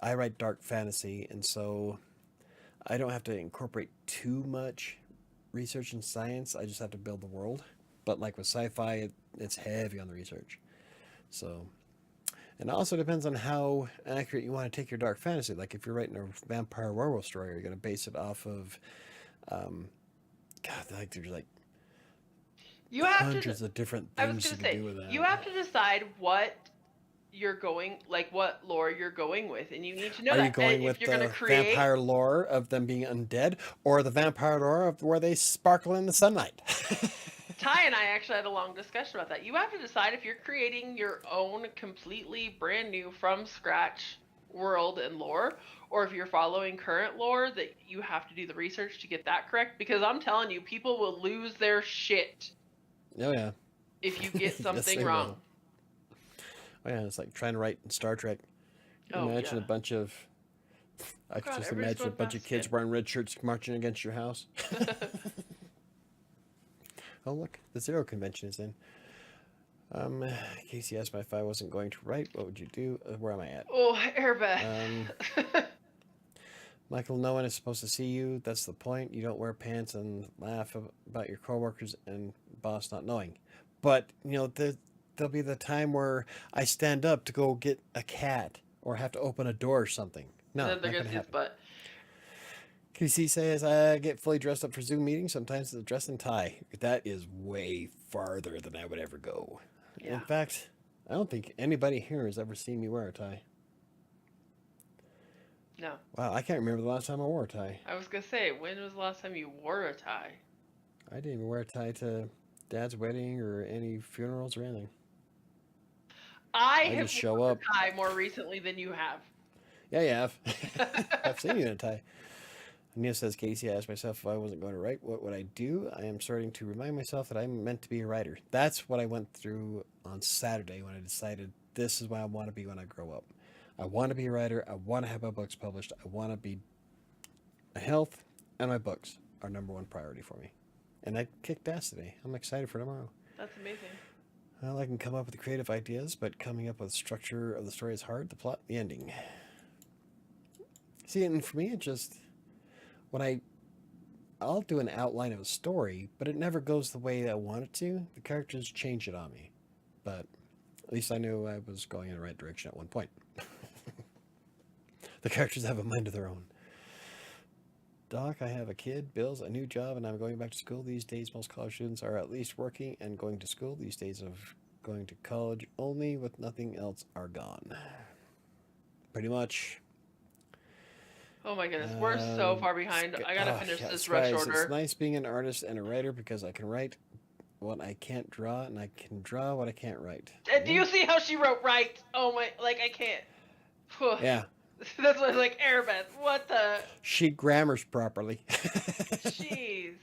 I write dark fantasy, and so I don't have to incorporate too much research in science. I just have to build the world. But with sci-fi, it's heavy on the research. So, and it also depends on how accurate you want to take your dark fantasy. Like if you're writing a vampire werewolf story, you're going to base it off of, there's you have hundreds of different things you can do with that. You have to decide what you're what lore you're going with, and you need to know that. Are you going with the vampire lore of them being undead, or the vampire lore of where they sparkle in the sunlight? Ty and I actually had a long discussion about that. You have to decide if you're creating your own completely brand new from scratch world and lore, or if you're following current lore that you have to do the research to get that correct, because I'm telling you, people will lose their shit. Oh yeah. If you get something wrong. Oh yeah, it's like trying to write in Star Trek. Imagine a bunch of kids wearing red shirts marching against your house. Oh look, the Zero Convention is in. Casey asked me if I wasn't going to write, what would you do? Where am I at? Oh, airbag. Michael, no one is supposed to see you. That's the point. You don't wear pants and laugh about your coworkers and boss not knowing. But, there'll be the time where I stand up to go get a cat or have to open a door or something. No, and then they're going to see his butt. KC says, I get fully dressed up for Zoom meetings. Sometimes it's a dress and tie. That is way farther than I would ever go. Yeah. In fact, I don't think anybody here has ever seen me wear a tie. No. Wow, I can't remember the last time I wore a tie. I was going to say, when was the last time you wore a tie? I didn't even wear a tie to Dad's wedding or any funerals or anything. I have worn a tie more recently than you have. Yeah, you have. I've seen you in a tie. Nia says, Casey, I asked myself if I wasn't going to write, what would I do? I am starting to remind myself that I'm meant to be a writer. That's what I went through on Saturday when I decided this is what I want to be when I grow up. I want to be a writer. I want to have my books published. I want to be my health and my books are number one priority for me. And I kicked ass today. I'm excited for tomorrow. That's amazing. Well, I can come up with creative ideas, but coming up with structure of the story is hard. The plot, the ending. See, and for me, it just when I'll do an outline of a story, but it never goes the way I want it to. The characters change it on me, but at least I knew I was going in the right direction at one point. The characters have a mind of their own. Doc, I have a kid, bills, a new job, and I'm going back to school these days. Most college students are at least working and going to school. These days of going to college only with nothing else are gone. Pretty much. Oh my goodness, we're so far behind. I gotta finish this rush order. It's nice being an artist and a writer because I can write what I can't draw, and I can draw what I can't write. Do you see how she wrote right? Oh my, like I can't. Yeah. That's what, like, Airbeth. What the? She grammars properly. Jeez.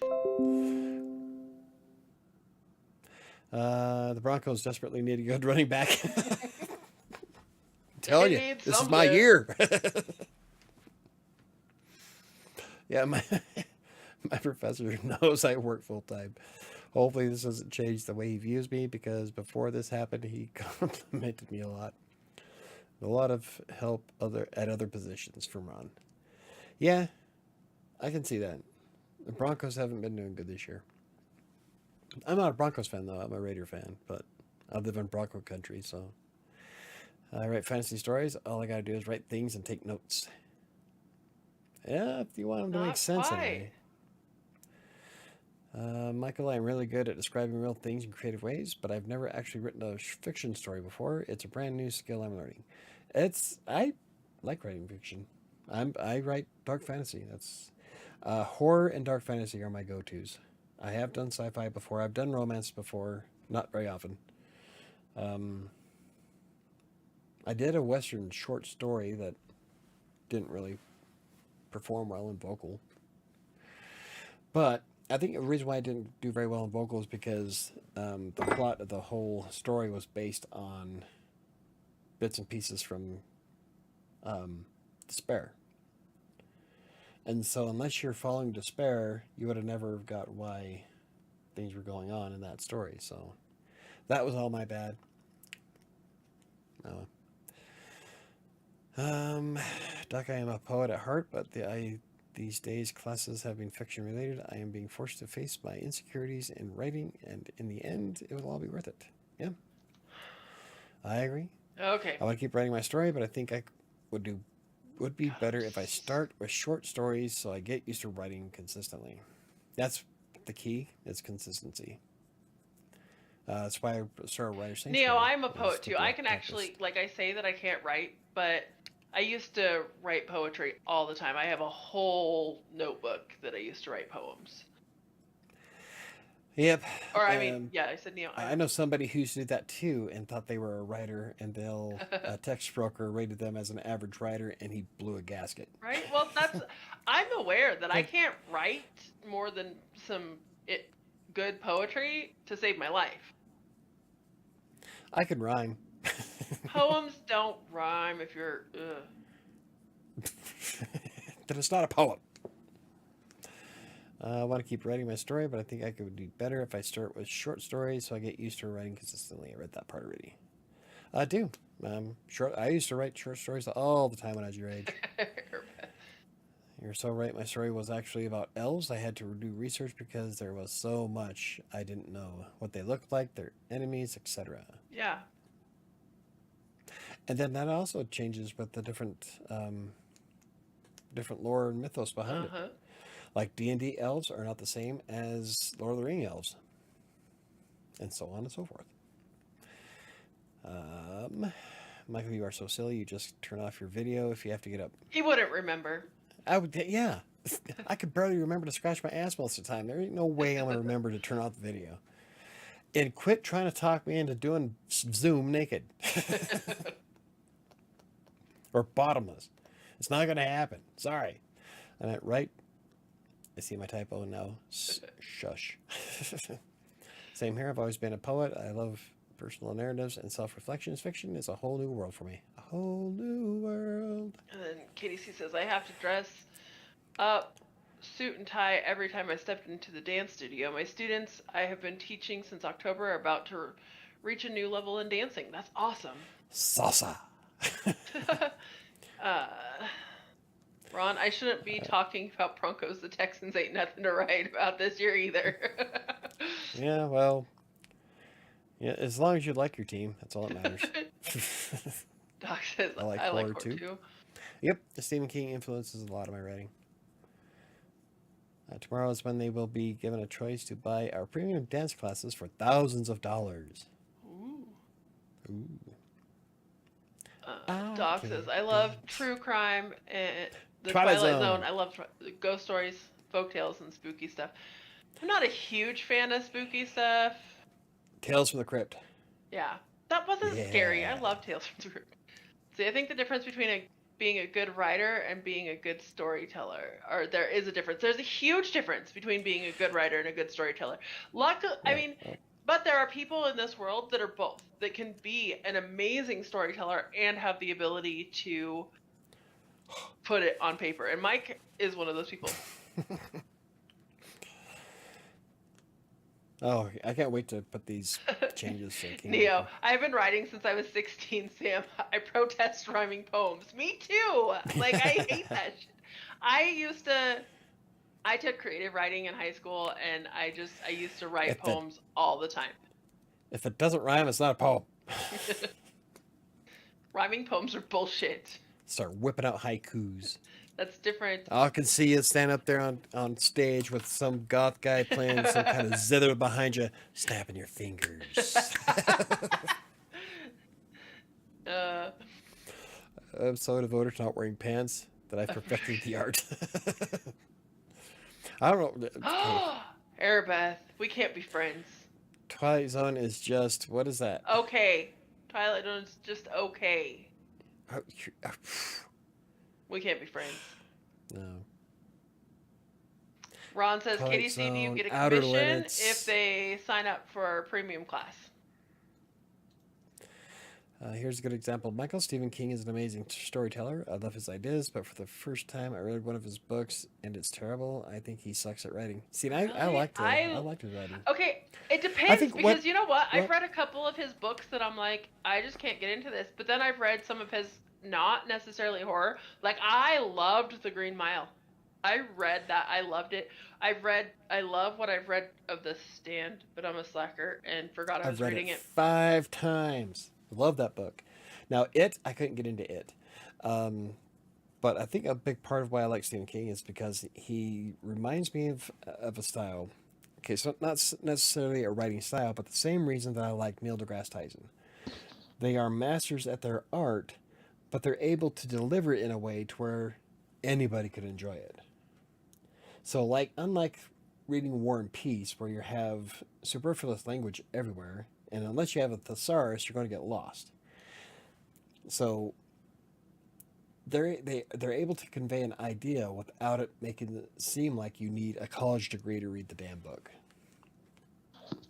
The Broncos desperately need a good running back. I'm telling you, this is my year. Yeah, my professor knows I work full time. Hopefully this doesn't change the way he views me, because before this happened, he complimented me a lot. A lot of help at other positions from Ron. Yeah, I can see that. The Broncos haven't been doing good this year. I'm not a Broncos fan, though. I'm a Raider fan, but I live in Bronco country, so I write fantasy stories. All I gotta do is write things and take notes. Yeah, if you want them to make sense anyway. Michael, I'm really good at describing real things in creative ways, but I've never actually written a fiction story before. It's a brand new skill I'm learning. I like writing fiction. I write dark fantasy. That's horror and dark fantasy are my go-tos. I have done sci-fi before. I've done romance before, not very often. I did a Western short story that didn't really perform well in vocal, but I think the reason why I didn't do very well in vocal is because the plot of the whole story was based on bits and pieces from Despair. And so unless you're following Despair, you would have never got why things were going on in that story. So that was all my bad. Doc, I am a poet at heart, but these days classes have been fiction related. I am being forced to face my insecurities in writing, and in the end, it will all be worth it. Yeah, I agree. Okay. I want to keep writing my story, but I think I would be better if I start with short stories so I get used to writing consistently. That's the key. Is consistency. That's why I started WriterSanctuary. Neo, I'm a poet too. I can actually, like, I say that I can't write, but I used to write poetry all the time. I have a whole notebook that I used to write poems. Yep. Or I mean, yeah, I said Neo. I know somebody who did that too and thought they were a writer, and they'll Textbroker rated them as an average writer, and he blew a gasket. Right. Well, I'm aware that I can't write more than some good poetry to save my life. I could rhyme. Poems don't rhyme if you're. Then it's not a poem. I want to keep writing my story, but I think I could do better if I start with short stories so I get used to writing consistently. I read that part already. I do. I used to write short stories all the time when I was your age. You're so right. My story was actually about elves. I had to do research because there was so much I didn't know. What they looked like, their enemies, etc. Yeah. And then that also changes with the different lore and mythos behind it. Like D&D elves are not the same as Lord of the Rings elves. And so on and so forth. Michael, you are so silly. You just turn off your video if you have to get up. He wouldn't remember. Yeah. I could barely remember to scratch my ass most of the time. There ain't no way I'm going to remember to turn off the video. And quit trying to talk me into doing Zoom naked. Or bottomless. It's not going to happen. Sorry. I meant right. I see my typo now. Shush. Same here. I've always been a poet. I love personal narratives and self-reflections. Fiction is a whole new world for me. A whole new world. And then Katie C says, I have to dress up, suit and tie every time I step into the dance studio. My students I have been teaching since October are about to reach a new level in dancing. That's awesome. Salsa. Ron, I shouldn't be talking about Broncos. The Texans ain't nothing to write about this year either. Yeah, well, yeah, as long as you like your team, that's all that matters. Doc says, I like horror too. Yep, the Stephen King influences a lot of my writing. Tomorrow is when they will be given a choice to buy our premium dance classes for thousands of dollars. Ooh. Doc says, I love true crime and the Twilight Zone. I love ghost stories, folktales, and spooky stuff. I'm not a huge fan of spooky stuff. Tales from the Crypt. Yeah. That wasn't scary. I love Tales from the Crypt. See, I think the difference between being a good writer and being a good storyteller, or there is a difference. There's a huge difference between being a good writer and a good storyteller. But there are people in this world that are both, that can be an amazing storyteller and have the ability to put it on paper. And Mike is one of those people. Oh, I can't wait to put these changes. Neo, I've been writing since I was 16, Sam. I protest rhyming poems. Me too. Like, I hate that shit. I took creative writing in high school, and I used to write poems all the time. If it doesn't rhyme, it's not a poem. Rhyming poems are bullshit. Start whipping out haikus. That's different. I can see you stand up there on stage with some goth guy playing some kind of zither behind you, snapping your fingers. I'm so devoted to not wearing pants that I've perfected the art. I don't know. Arabeth, we can't be friends. Twilight Zone is just, what is that? Okay. Twilight Zone is just okay. We can't be friends. No. Ron says, Katie C, do you get a commission if they sign up for our premium class? Here's a good example. Michael Stephen King is an amazing storyteller. I love his ideas, but for the first time I read one of his books and it's terrible. I think he sucks at writing. See, I liked his writing. Okay, it depends because you know what? I've read a couple of his books that I'm like, I just can't get into this. But then I've read some of his not necessarily horror. Like, I loved The Green Mile. I read that. I loved it. I love what I've read of The Stand, but I'm a slacker and forgot I was reading it 5 times. Love that book. Now, I couldn't get into it. But I think a big part of why I like Stephen King is because he reminds me of a style. Okay, so not necessarily a writing style, but the same reason that I like Neil deGrasse Tyson. They are masters at their art, but they're able to deliver it in a way to where anybody could enjoy it. So, unlike reading War and Peace, where you have superfluous language everywhere, and unless you have a thesaurus, you're going to get lost. So they're able to convey an idea without it making it seem like you need a college degree to read the damn book.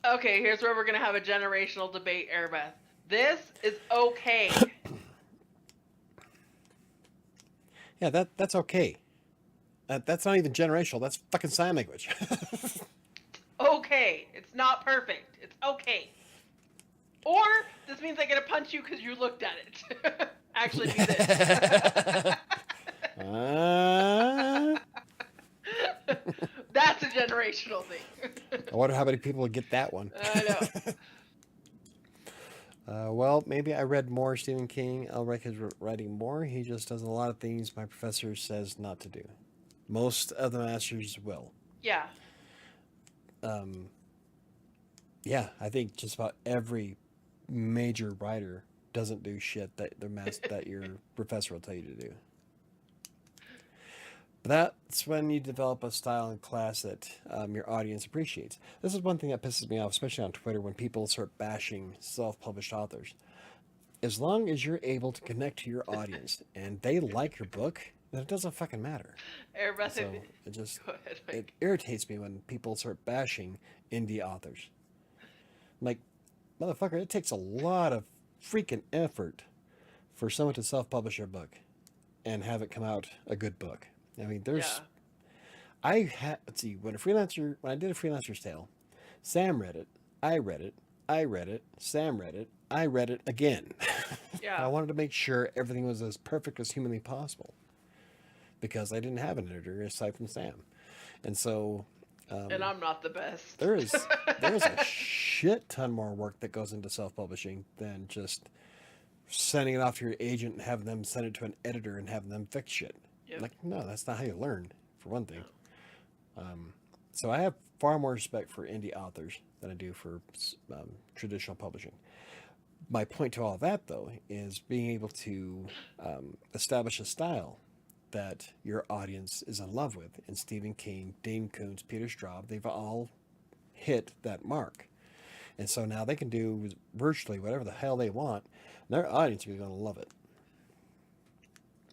Okay, here's where we're going to have a generational debate, Airbeth. This is okay. Yeah, that's okay. That's not even generational. That's fucking sign language. Okay. It's not perfect. It's okay. Or this means I get to punch you because you looked at it. Actually, do this. That's a generational thing. I wonder how many people would get that one. I know. Well, maybe I read more Stephen King. I'll like his writing more. He just does a lot of things my professor says not to do. Most of the masters will. Yeah. Yeah, I think just about every major writer doesn't do shit that that your professor will tell you to do. But that's when you develop a style in class that your audience appreciates. This is one thing that pisses me off, especially on Twitter, when people start bashing self-published authors. As long as you're able to connect to your audience and they like your book But it doesn't fucking matter. Airbeth, So it just go ahead, Mike. it irritates me when people start bashing indie authors. Like, motherfucker, it takes a lot of freaking effort for someone to self-publish their book and have it come out a good book. I mean, there's let's see, when I did a freelancer's tale, Sam read it, I read it, Sam read it, I read it again. Yeah. I wanted to make sure everything was as perfect as humanly possible because I didn't have an editor aside from Sam. And so and I'm not the best. There's a shit ton more work that goes into self-publishing than just sending it off to your agent and having them send it to an editor and having them fix shit. Yep. Like, no, that's not how you learn, for one thing. So I have far more respect for indie authors than I do for traditional publishing. My point to all that, though, is being able to establish a style that your audience is in love with. And Stephen King, Dane Koontz, Peter Straub, they've all hit that mark. And so now they can do virtually whatever the hell they want, and their audience is going to love it.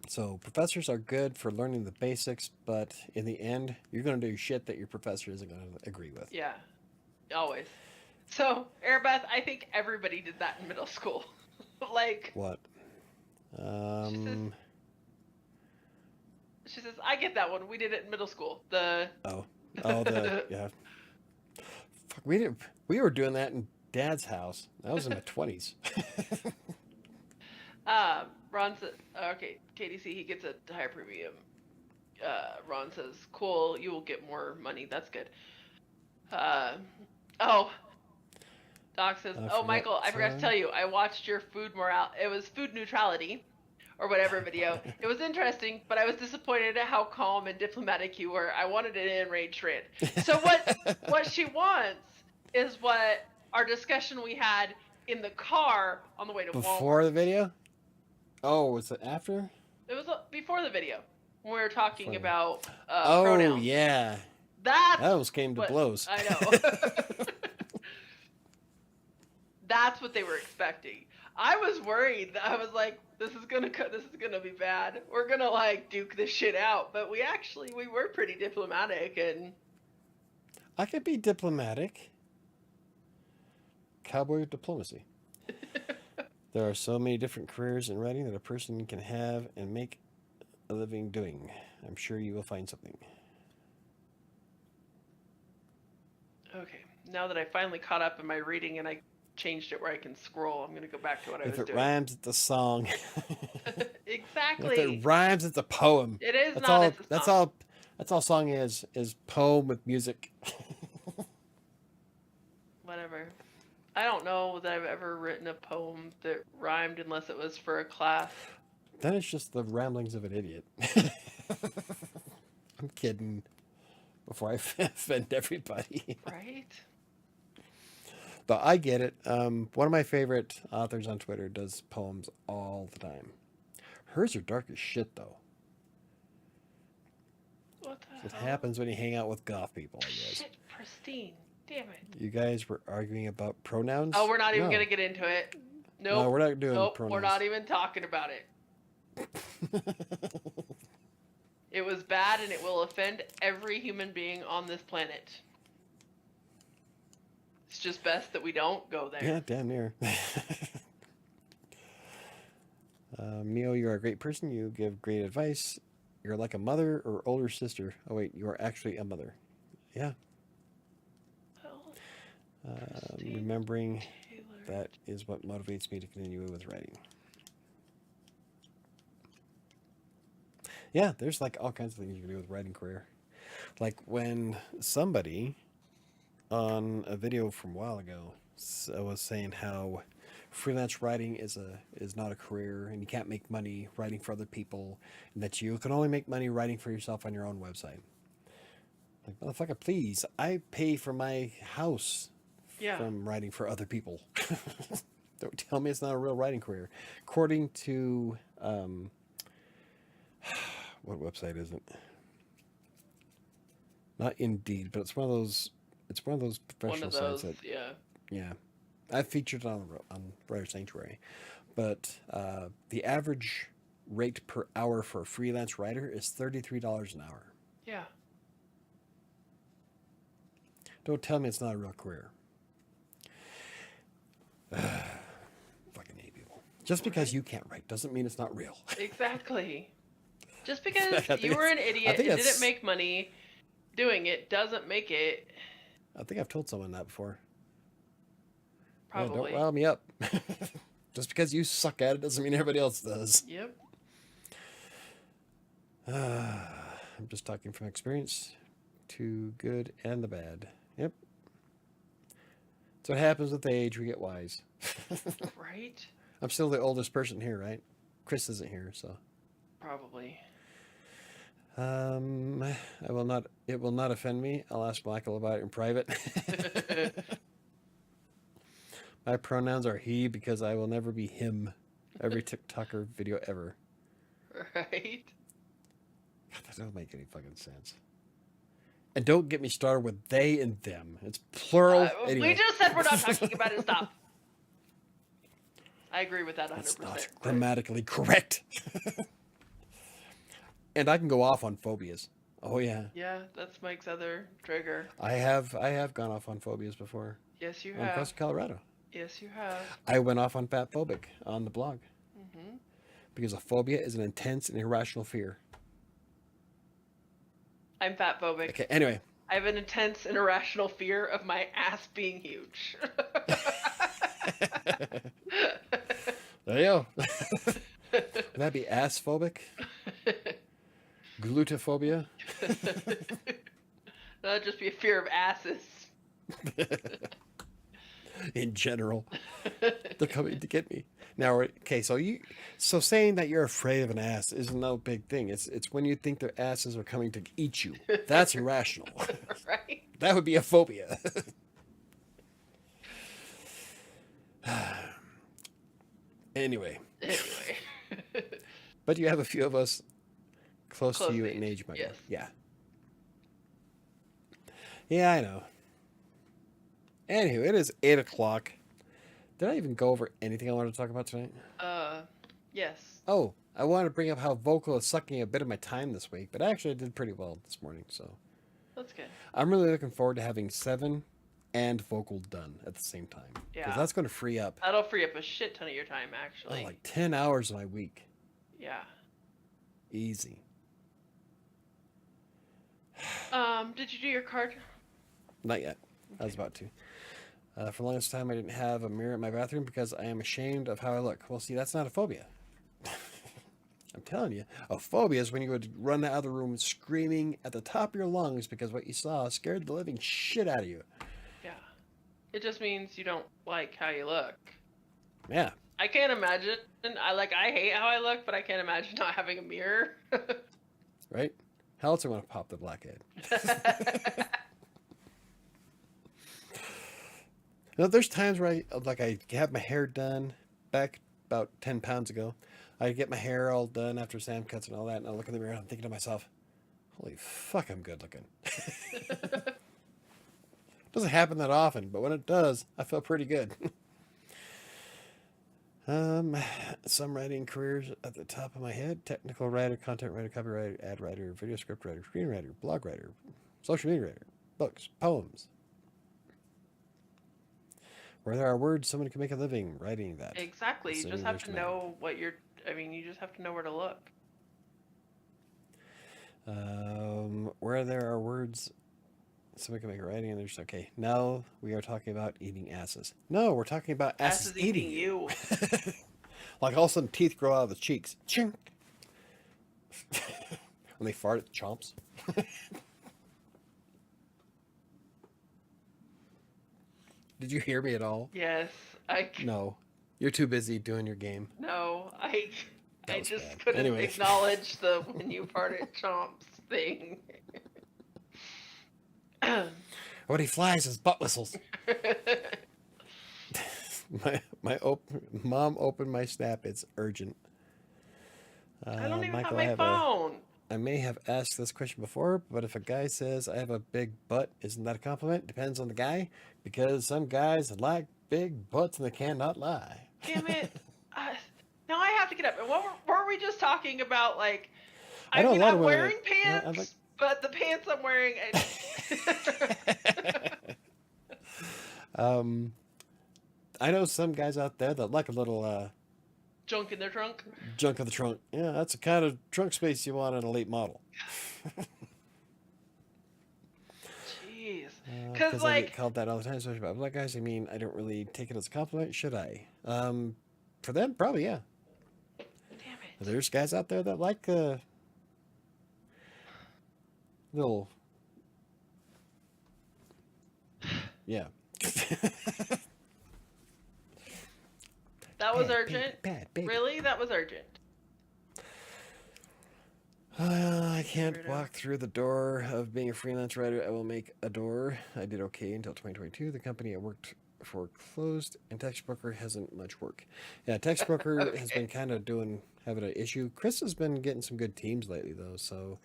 So professors are good for learning the basics, but in the end, you're going to do shit that your professor isn't going to agree with. Yeah, always. So, Airbeth, I think everybody did that in middle school. Like... What? She says, I get that one. We did it in middle school. Yeah. Fuck, we were doing that in Dad's house. That was in my 20s. Ron says, okay, KDC, he gets a higher premium. Ron says, cool, you will get more money. That's good. Doc says, Michael, I forgot to tell you, I watched your it was food neutrality or whatever video. It was interesting, but I was disappointed at how calm and diplomatic you were. I wanted an enraged rant. So what she wants is what our discussion we had in the car on the way to Walmart. Before the video? Oh, was it after? It was before the video when we were talking about pronouns. Oh, yeah. That almost came to blows. I know. That's what they were expecting. I was worried. I was like, this is gonna be bad. We're gonna like duke this shit out. But we were pretty diplomatic and. I could be diplomatic. Cowboy diplomacy. There are so many different careers in writing that a person can have and make a living doing. I'm sure you will find something. Okay. Now that I finally caught up in my reading and I changed it where I can scroll, I'm going to go back to what I was doing. If it rhymes, it's a song. Exactly. If it rhymes, it's a poem. It is that's not. All, it's a song. That's all song is poem with music. Whatever. I don't know that I've ever written a poem that rhymed unless it was for a class. Then it's just the ramblings of an idiot. I'm kidding. Before I offend everybody. Right? But I get it. One of my favorite authors on Twitter does poems all the time. Hers are dark as shit, though. What the It hell? happens when you hang out with goth people, I guess. Shit, pristine. Damn it. You guys were arguing about pronouns? Oh, we're not even going to get into it. Nope. No, we're not doing pronouns. We're not even talking about it. It was bad and it will offend every human being on this planet. It's just best that we don't go there. Yeah, damn near. Mio, you're a great person. You give great advice. You're like a mother or older sister. Oh, wait, you are actually a mother. Yeah. Remembering that is what motivates me to continue with writing. Yeah, there's like all kinds of things you can do with writing career. Like when somebody on a video from a while ago was saying how freelance writing is not a career and you can't make money writing for other people and that you can only make money writing for yourself on your own website. Like, motherfucker, please, I pay for my house from writing for other people. Don't tell me it's not a real writing career. According to what website is it? Not Indeed, but it's one of those professional sites that yeah. I've featured it on WriterSanctuary. But the average rate per hour for a freelance writer is $33 an hour. Yeah. Don't tell me it's not a real career. Fucking hate people. Just because you can't write doesn't mean it's not real. Exactly. Just because you were an idiot and didn't make money doing it doesn't make it. I think I've told someone that before. Probably. Yeah, don't rile me up. Just because you suck at it doesn't mean everybody else does. Yep. I'm just talking from experience. Too good and the bad. Yep. That's what happens with age. We get wise. Right? I'm still the oldest person here, right? Chris isn't here, so. Probably. I will not. It will not offend me. I'll ask Michael about it in private. My pronouns are he because I will never be him. Every TikToker video ever. Right? God, that doesn't make any fucking sense. And don't get me started with they and them. It's plural. Anyway. We just said we're not talking about it. Stop. I agree with that 100%. It's not grammatically correct. And I can go off on phobias. Oh yeah. Yeah, that's Mike's other trigger. I have gone off on phobias before. Yes, you On have. Costa, Colorado. Yes, you have. I went off on fatphobic on the blog. Mm-hmm. Because a phobia is an intense and irrational fear. I'm fatphobic. Okay, anyway. I have an intense and irrational fear of my ass being huge. There you go. Would that be ass-phobic? Glutophobia? That'd just be a fear of asses. In general. They're coming to get me. Now, okay, so saying that you're afraid of an ass is no big thing. It's when you think their asses are coming to eat you. That's irrational. Right? That would be a phobia. Anyway. But you have a few of us close to you in age, Michael. Yes. Yeah, I know. Anywho, it is 8 o'clock. Did I even go over anything I wanted to talk about tonight? Yes. Oh, I wanted to bring up how vocal is sucking a bit of my time this week, but actually I did pretty well this morning, so. That's good. I'm really looking forward to having 7 and vocal done at the same time. Yeah. Because that's going to free up. That'll free up a shit ton of your time, actually. Like 10 hours of my week. Yeah. Easy. Did you do your card? Not yet. Okay. I was about to. For the longest time, I didn't have a mirror in my bathroom because I am ashamed of how I look. Well, see, that's not a phobia. I'm telling you, a phobia is when you would run out of the room screaming at the top of your lungs because what you saw scared the living shit out of you. Yeah. It just means you don't like how you look. Yeah. I can't imagine. I hate how I look, but I can't imagine not having a mirror. Right? How else I want to pop the blackhead? You know, there's times where I have my hair done back about 10 pounds ago. I get my hair all done after Sam cuts and all that, and I look in the mirror and I'm thinking to myself, holy fuck, I'm good looking. Doesn't happen that often, but when it does, I feel pretty good. Some writing careers at the top of my head: technical writer, content writer, copywriter, ad writer, video script writer, screenwriter, blog writer, social media writer, books, poems. Where there are words, someone can make a living writing that. Exactly. You just have to know what you're... you just have to know where to look. Where there are words, someone can make a writing, and there's... Okay, now we are talking about eating asses. No, we're talking about asses eating you. Like all of a sudden teeth grow out of the cheeks. Chink! When they fart at the chomps. Did you hear me at all? Yes, No, you're too busy doing your game. No, I just bad. couldn't Anyway. acknowledge the when you farted chomps thing. When he flies, his butt whistles. Mom opened my snap. It's urgent. I don't even Michael, have my phone. I may have asked this question before, but if a guy says I have a big butt, isn't that a compliment? Depends on the guy, because some guys like big butts and they cannot lie. Damn it. Now I have to it up. And what weren't we just talking about? Like, I know a mean, lot of I'm women wearing that- pants, but the pants I'm wearing. I know some guys out there that like a little Junk in their trunk. junk in the trunk. Yeah, that's the kind of trunk space you want in a late model. Jeez. Because I like, get called that all the time, especially by black guys. I mean, I don't really take it as a compliment, should I? For them, probably, yeah. damn it. There's guys out there that like little, yeah. That was urgent. Bad, baby. Really? That was urgent. I can't walk through the door of being a freelance writer. I will make a door. I did okay until 2022. The company I worked for closed, and Textbroker hasn't much work. Yeah, Textbroker has been kind of having an issue. Chris has been getting some good teams lately, though. So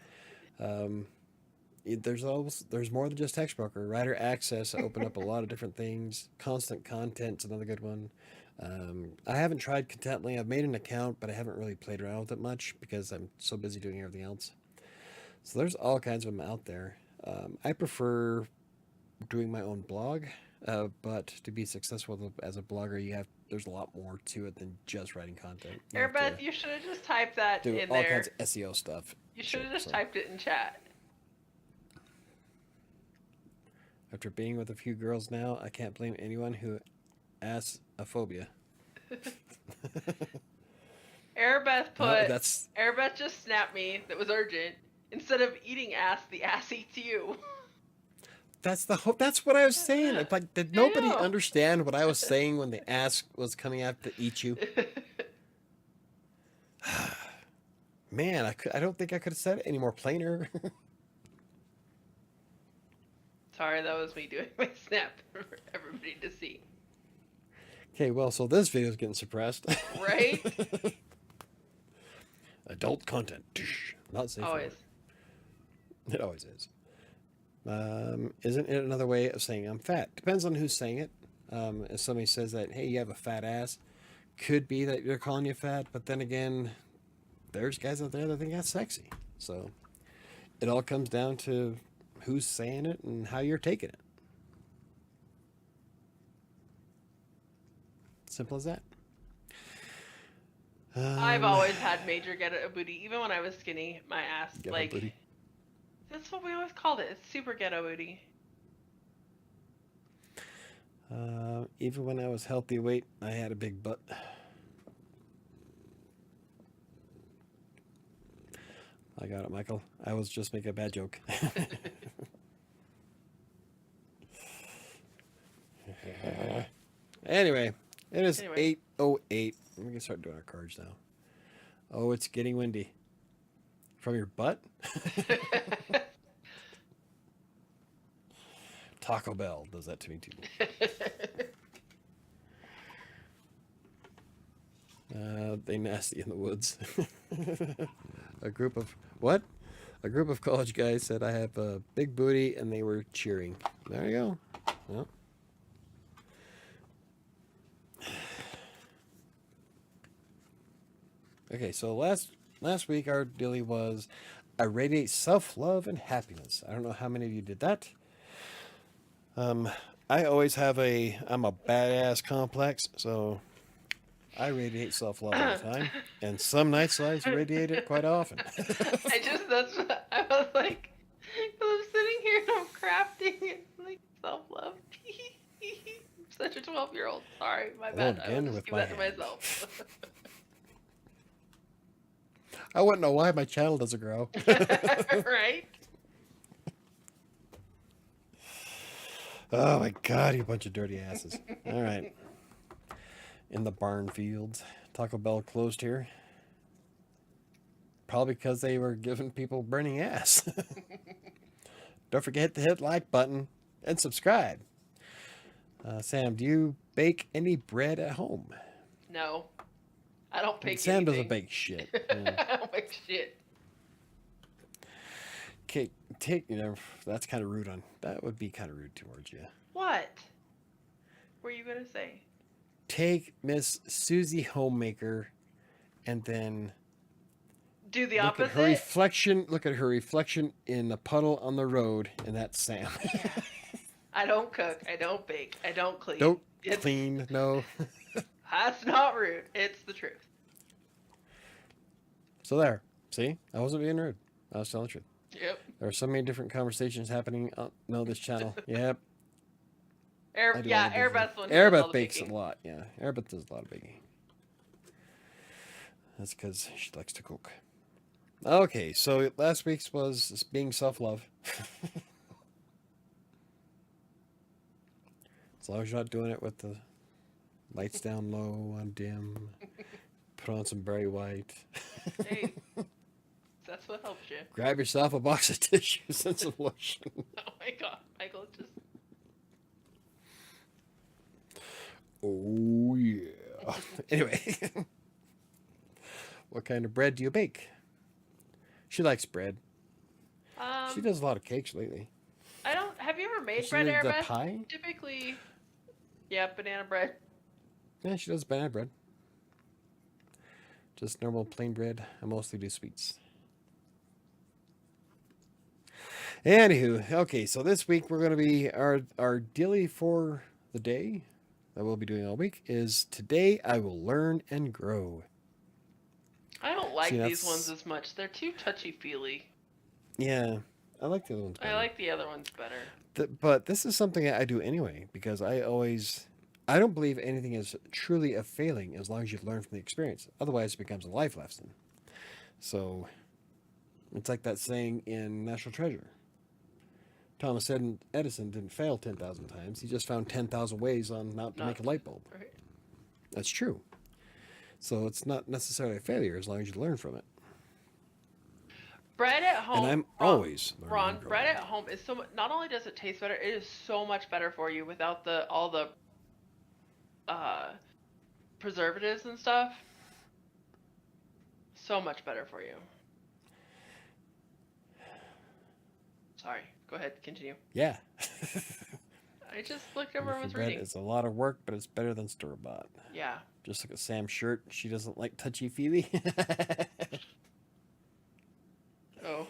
there's more than just Textbroker. Writer Access opened up a lot of different things. Constant Content's another good one. I haven't tried Contently. I've made an account, but I haven't really played around with it much because I'm so busy doing everything else. So there's all kinds of them out there. I prefer doing my own blog, but to be successful as a blogger, there's a lot more to it than just writing content. Airbeth, you should have just typed that do in all there. kinds of SEO stuff. You should have just typed it in chat. After being with a few girls now, I can't blame anyone who has a phobia. Airbeth Airbeth just snapped me that was urgent. Instead of eating ass, the ass eats you. That's what I was saying. Like, did nobody understand what I was saying when the ass was coming out to eat you? Man, I don't think I could have said it any more plainer. Sorry, that was me doing my snap for everybody to see. Okay, well, so this video is getting suppressed. Right? Adult content. Not safe. Always. It always is. Isn't it another way of saying I'm fat? Depends on who's saying it. If somebody says that, hey, you have a fat ass, could be that they're calling you fat, but then again, there's guys out there that think that's sexy. So it all comes down to who's saying it and how you're taking it. Simple as that. I've always had major ghetto booty, even when I was skinny. My ass, Ghetto booty. That's what we always called it. It's super ghetto booty. Even when I was healthy weight, I had a big butt. I got it, Michael. I was just making a bad joke. Anyway, it is 8:08. We can start doing our cards now. Oh, it's getting windy. From your butt? Taco Bell does that to me too. They nasty in the woods. A group of college guys said I have a big booty, and they were cheering. There you go. Well. Okay, so last week our dilly was I radiate self-love and happiness. I don't know how many of you did that. I always have I'm a badass complex, so I radiate self-love all the time, and some nights I radiate it quite often. I was like, I'm sitting here and I'm crafting and like self-love. Such a 12-year-old. Sorry, my bad. I will just give that to myself. I wouldn't know why my channel doesn't grow. Right? Oh my God, you bunch of dirty asses. All right. In the barn fields. Taco Bell closed here. Probably because they were giving people burning ass. Don't forget to hit the like button and subscribe. Sam, do you bake any bread at home? No. I don't bake Sam anything. doesn't bake shit. Yeah. I don't bake shit. Okay, that's kind of rude that would be kind of rude towards you. What were you going to say? Take Miss Susie Homemaker and then Do the look at opposite. her reflection. Look at her reflection in the puddle on the road, and that's Sam. Yeah. I don't cook. I don't bake. I don't clean. Don't clean. No. That's not rude. It's the truth. So there. See, I wasn't being rude. I was telling the truth. Yep. There are so many different conversations happening on this channel. Yep. Airbeth's one. Airbeth bakes a lot. Yeah, Airbeth does a lot of baking. That's because she likes to cook. Okay, so last week's was being self-love. As long as you're not doing it with the lights down low, on dim, put on some Berry White. Hey, that's what helps you. Grab yourself a box of tissues and some lotion. Oh my god, Michael, just... Oh, yeah. Anyway. What kind of bread do you bake? She likes bread. She does a lot of cakes lately. I don't... Have you ever made She bread, did the Airbeth? pie? Typically... Yeah, banana bread. Yeah, she does banana bread. Just normal plain bread. I mostly do sweets. Anywho, okay, so this week we're going to be... Our daily for the day that we'll be doing all week is Today I Will Learn and Grow. I don't like these ones as much. They're too touchy-feely. Yeah, I like the other ones better. I like the other ones better. But this is something I do anyway, because I don't believe anything is truly a failing as long as you learn from the experience. Otherwise, it becomes a life lesson. So, it's like that saying in National Treasure. Thomas Edison didn't fail 10,000 times. He just found 10,000 ways to make a light bulb. Right. That's true. So it's not necessarily a failure as long as you learn from it. Bread at home. And I'm always learning. Ron, bread at home is so much. Not only does it taste better, it is so much better for you without all the preservatives and stuff. So much better for you. Sorry. Go ahead. Continue. Yeah. I just looked over and was reading. It's a lot of work, but it's better than store-bought. Yeah. Just look at Sam's shirt. She doesn't like touchy-feely. Oh.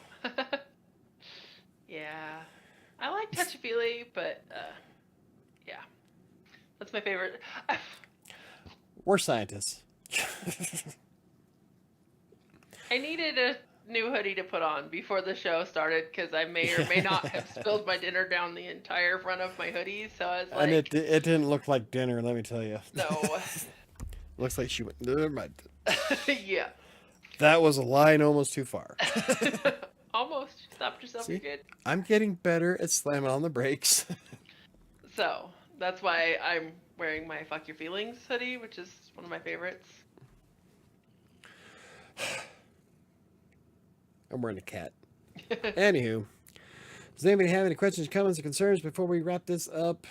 Yeah. I like touchy-feely, but, yeah. That's my favorite. We're scientists. I needed a new hoodie to put on before the show started because I may or may not have spilled my dinner down the entire front of my hoodie. So I was like, and it didn't look like dinner, let me tell you. No. Looks like she went, never mind. Yeah. That was a line almost too far. Almost. You stopped yourself. See? You're good. I'm getting better at slamming on the brakes. So that's why I'm wearing my Fuck Your Feelings hoodie, which is one of my favorites. I'm wearing a cat. Anywho, does anybody have any questions, comments, or concerns before we wrap this up?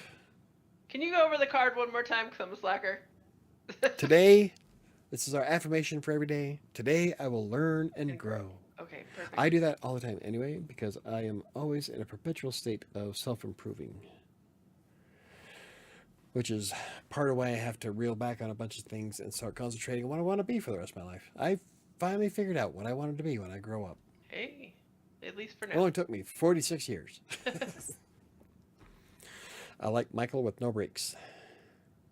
Can you go over the card one more time because I'm a slacker? Today, this is our affirmation for every day. Today, I will learn and grow. Okay, perfect. I do that all the time anyway because I am always in a perpetual state of self-improving. Which is part of why I have to reel back on a bunch of things and start concentrating on what I want to be for the rest of my life. I finally figured out what I wanted to be when I grow up. Hey, at least for now. It only took me 46 years. I like Michael with no brakes.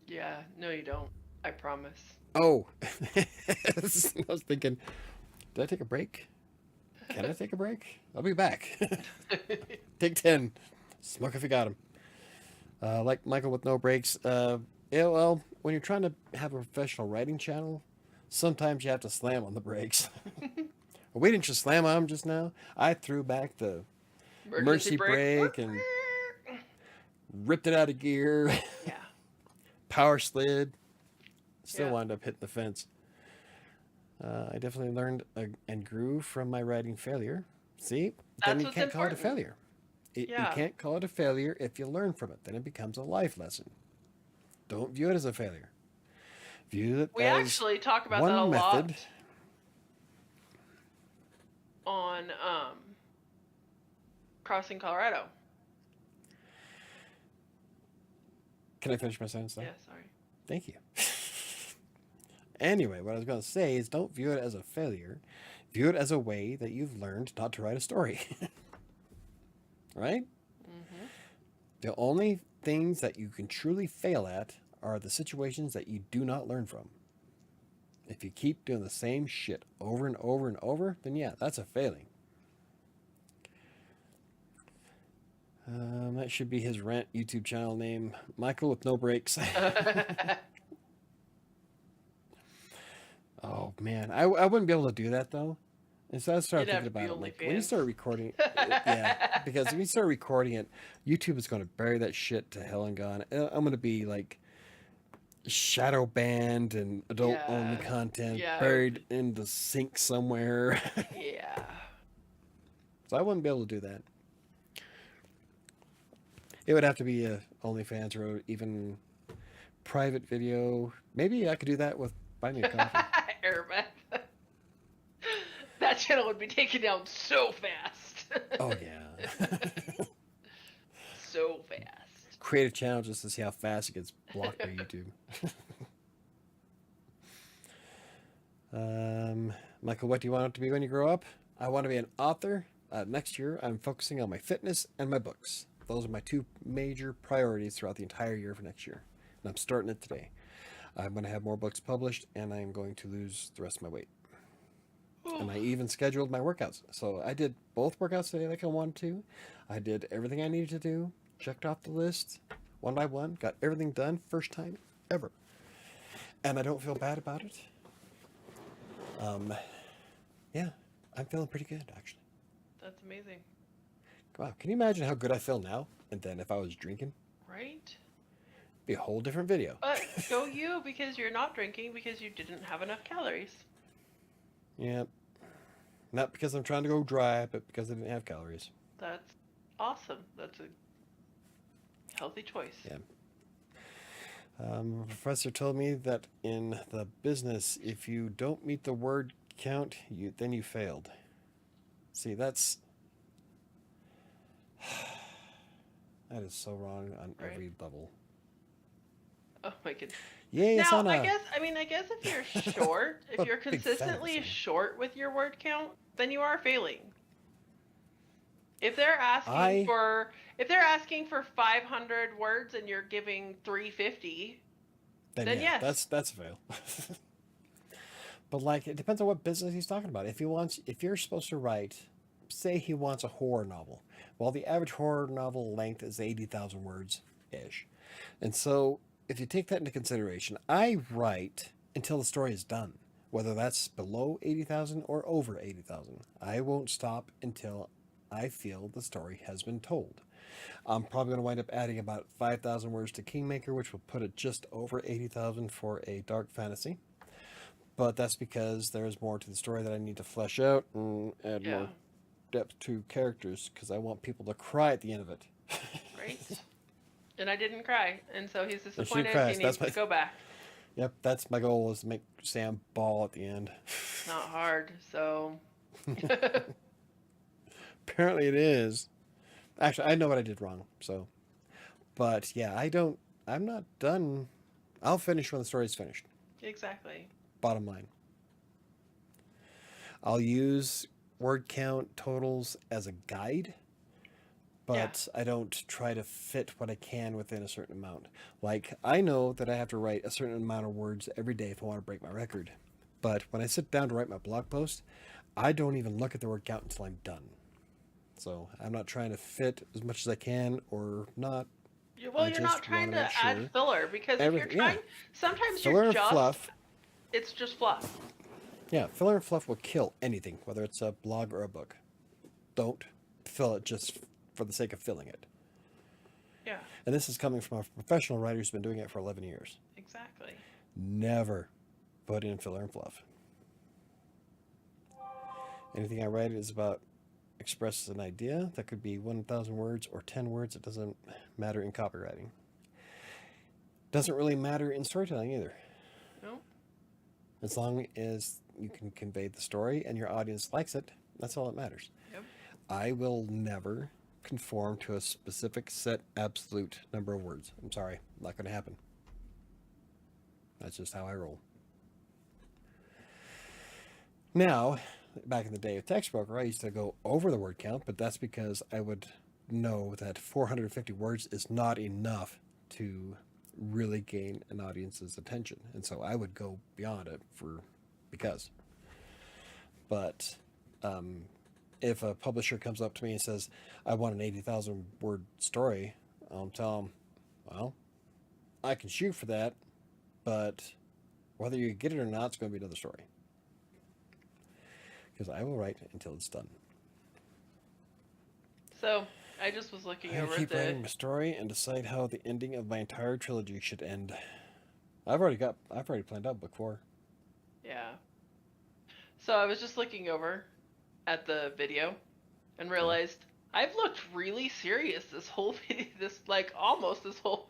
Yeah, no you don't. I promise. Oh, I was thinking, did I take a break? Can I take a break? I'll be back. Take 10. Smoke if you got him. Like Michael with no brakes. Yeah, well, when you're trying to have a professional writing channel, sometimes you have to slam on the brakes. We didn't just slam on them just now. I threw back the emergency brake and ripped it out of gear. Yeah. Power slid. Still Yeah. wound up hitting the fence. I definitely learned and grew from my writing failure. See? Then That's you what's can't call it a important. failure. You Yeah. can't call it a failure if you learn from it. Then it becomes a life lesson. Don't view it as a failure. View it We as actually talk about one that a method. lot on Crossing Colorado. Can I finish my sentence now? Yeah, sorry. Thank you. Anyway, what I was going to say is don't view it as a failure. View it as a way that you've learned not to write a story. Right? Mm-hmm. The only things that you can truly fail at are the situations that you do not learn from. If you keep doing the same shit over and over and over, then yeah, that's a failing. That should be his rant YouTube channel name. Michael with no breaks. Oh man, I wouldn't be able to do that though. And so I started You'd have thinking to be about it. Like when you OnlyFans. start recording, yeah, because when you start recording it, YouTube is going to bury that shit to hell and gone. I'm going to be like shadow banned and adult only Yeah. content Yeah. buried in the sink somewhere. Yeah. So I wouldn't be able to do that. It would have to be a OnlyFans or even private video. Maybe I could do that with Buy Me a Coffee. Airbag. That channel would be taken down so fast. Oh yeah. So fast. Create a channel just to see how fast it gets blocked by YouTube. Michael, what do you want it to be when you grow up? I want to be an author. Next year, I'm focusing on my fitness and my books. Those are my two major priorities throughout the entire year for next year. And I'm starting it today. I'm going to have more books published, and I'm going to lose the rest of my weight. Ooh. And I even scheduled my workouts. So I did both workouts today like I wanted to. I did everything I needed to do, checked off the list one by one, got everything done first time ever. And I don't feel bad about it. Yeah, I'm feeling pretty good actually. That's amazing. Wow, can you imagine how good I feel now? And then if I was drinking, Right? be a whole different video. But go you, because you're not drinking because you didn't have enough calories. Yeah, not because I'm trying to go dry, but because I didn't have calories. That's awesome. That's a healthy choice. Yeah. A professor told me that in the business, if you don't meet the word count, then you failed. See, that is so wrong on every level. Oh my goodness. Yay, Now, Asana. I guess if you're short, if you're Big fan consistently of Asana. short with your word count, then you are failing. If they're asking for 500 words and you're giving 350, then yeah, yes. that's a fail. But like, it depends on what business he's talking about. If you're supposed to write, say he wants a horror novel. Well, the average horror novel length is 80,000 words ish, and so if you take that into consideration, I write until the story is done, whether that's below 80,000 or over 80,000. I won't stop until I feel the story has been told. I'm probably going to wind up adding about 5,000 words to Kingmaker, which will put it just over 80,000 for a dark fantasy. But that's because there's more to the story that I need to flesh out and add more depth to characters, because I want people to cry at the end of it. Right? And I didn't cry, and so he's She disappointed. cries. He needs to go back. Yep, that's my goal, is to make Sam bawl at the end. Not hard, so. Apparently it is. Actually, I know what I did wrong, so. But yeah, I'm not done. I'll finish when the story is finished. Exactly. Bottom line. I'll use word count totals as a guide, but I don't try to fit what I can within a certain amount. Like, I know that I have to write a certain amount of words every day if I want to break my record. But when I sit down to write my blog post, I don't even look at the word count until I'm done. So I'm not trying to fit as much as I can or not. Well, you're not trying to add filler, because if you're trying, sometimes filler you're just fluff. It's just fluff. Yeah, filler and fluff will kill anything, whether it's a blog or a book. Don't fill it just for the sake of filling it. Yeah. And this is coming from a professional writer who's been doing it for 11 years. Exactly. Never put in filler and fluff. Anything I write is about expresses an idea. That could be 1,000 words or 10 words. It doesn't matter in copywriting. Doesn't really matter in storytelling either. No. As long as you can convey the story and your audience likes it, that's all that matters. Yep. I will never conform to a specific set absolute number of words. I'm sorry, not going to happen. That's just how I roll. Now, back in the day of Textbroker, I used to go over the word count, but that's because I would know that 450 words is not enough to really gain an audience's attention. And so I would go beyond it because. But if a publisher comes up to me and says, I want an 80,000 word story, I'll tell them, well, I can shoot for that, but whether you get it or not, it's going to be another story. Because I will write until it's done. So, I just was looking over keep writing my story and decide how the ending of my entire trilogy should end. I've already planned out book 4. Yeah. So I was just looking over at the video and realized I've looked really serious this whole video, almost this whole.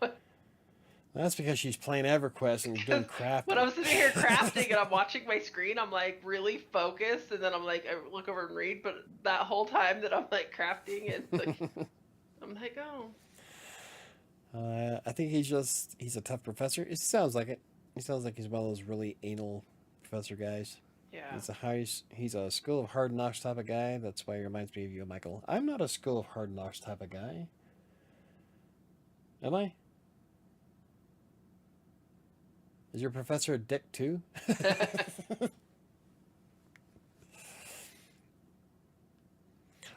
That's because she's playing EverQuest and doing crafting. When I'm sitting here crafting and I'm watching my screen, I'm like really focused, and then I'm like, I look over and read, but that whole time that I'm like crafting and like, I'm like, oh. I think he's a tough professor. It sounds like it. He sounds like he's one of those really anal professor guys. Yeah. He's a School of Hard Knocks type of guy. That's why he reminds me of you, Michael. I'm not a School of Hard Knocks type of guy. Am I? Is your professor a dick too?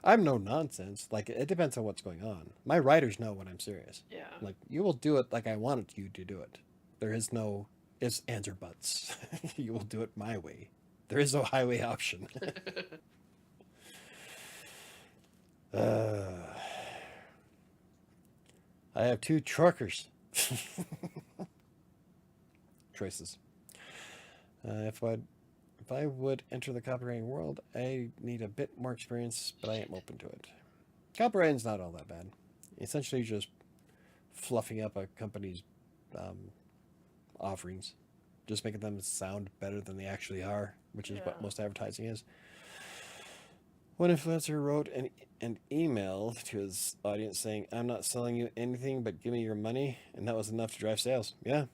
I'm no nonsense. Like, it depends on what's going on. My writers know when I'm serious. Yeah. Like, you will do it like I wanted you to do it. There is no ifs, ands, or buts. You will do it my way. There is no highway option. I have 2 truckers. Choices. If I would enter the copywriting world, I need a bit more experience, but I am open to it. Copywriting's not all that bad. Essentially, just fluffing up a company's offerings, just making them sound better than they actually are, which is what most advertising is. One influencer wrote an email to his audience saying, "I'm not selling you anything, but give me your money," and that was enough to drive sales. Yeah,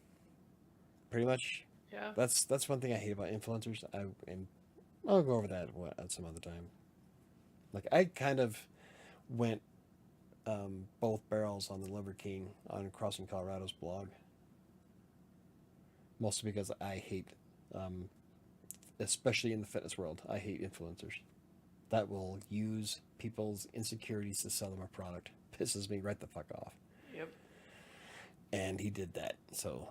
pretty much. Yeah. That's one thing I hate about influencers. I'll go over that at some other time. Like, I kind of went both barrels on the Liver King on Crossing Colorado's blog. Mostly because I hate, especially in the fitness world, I hate influencers that will use people's insecurities to sell them a product. Pisses me right the fuck off. Yep. And he did that, so.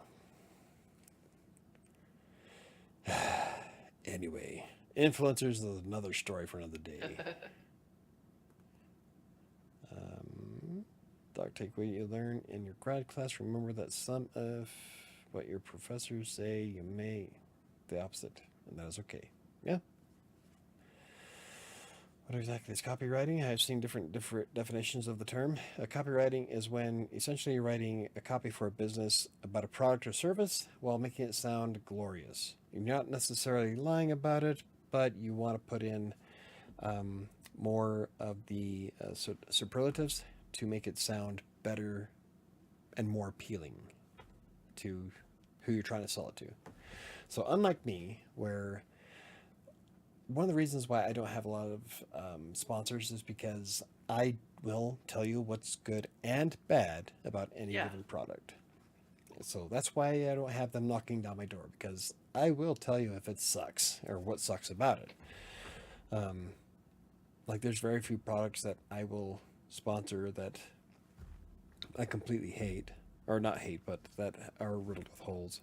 Anyway, influencers is another story for another day. Doc, take what you learn in your grad class. Remember that some of what your professors say you may the opposite, and that is okay. Yeah. What exactly is copywriting? I've seen different definitions of the term. Copywriting is when essentially you're writing a copy for a business about a product or service while making it sound glorious. You're not necessarily lying about it, but you want to put in more of the superlatives to make it sound better and more appealing to who you're trying to sell it to. So unlike me, where one of the reasons why I don't have a lot of sponsors is because I will tell you what's good and bad about any given product. So that's why I don't have them knocking down my door, because I will tell you if it sucks or what sucks about it. Like, there's very few products that I will sponsor that I completely hate, or not hate, but that are riddled with holes.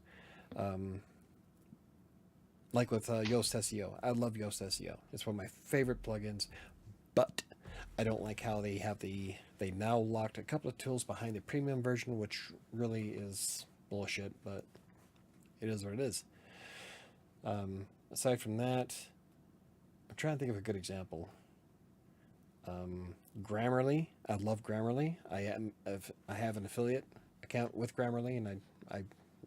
Like with Yoast SEO. I love Yoast SEO. It's one of my favorite plugins, but I don't like how they now locked a couple of tools behind the premium version, which really is bullshit, but it is what it is. Aside from that, I'm trying to think of a good example. Grammarly. I love Grammarly. I have an affiliate account with Grammarly, and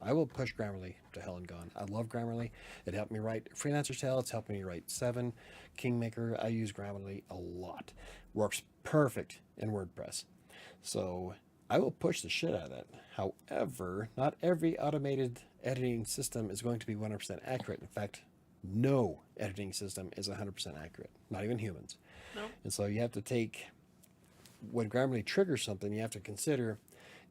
I will push Grammarly to hell and gone. I love Grammarly. It helped me write Freelancer's Tale. It's helped me write 7, Kingmaker. I use Grammarly a lot. Works perfect in WordPress. So I will push the shit out of that. However, not every automated editing system is going to be 100% accurate. In fact, No editing system is 100% accurate, not even humans. No. And so you have to take, when Grammarly triggers something, you have to consider,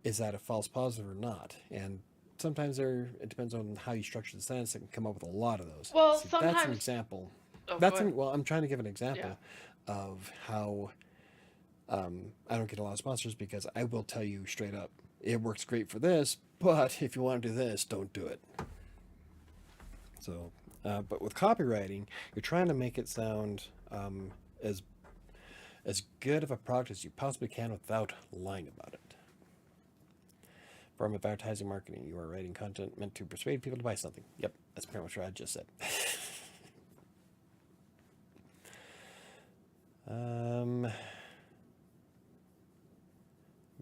is that a false positive or not? And sometimes it depends on how you structure the sentence, it can come up with a lot of those. Well, See, sometimes. that's an example. Oh, go ahead. Well, I'm trying to give an example Yeah. of how I don't get a lot of sponsors, because I will tell you straight up, it works great for this, but if you want to do this, don't do it. So, but with copywriting, you're trying to make it sound as good of a product as you possibly can without lying about it. Form of advertising marketing, you are writing content meant to persuade people to buy something. Yep, that's pretty much what I just said.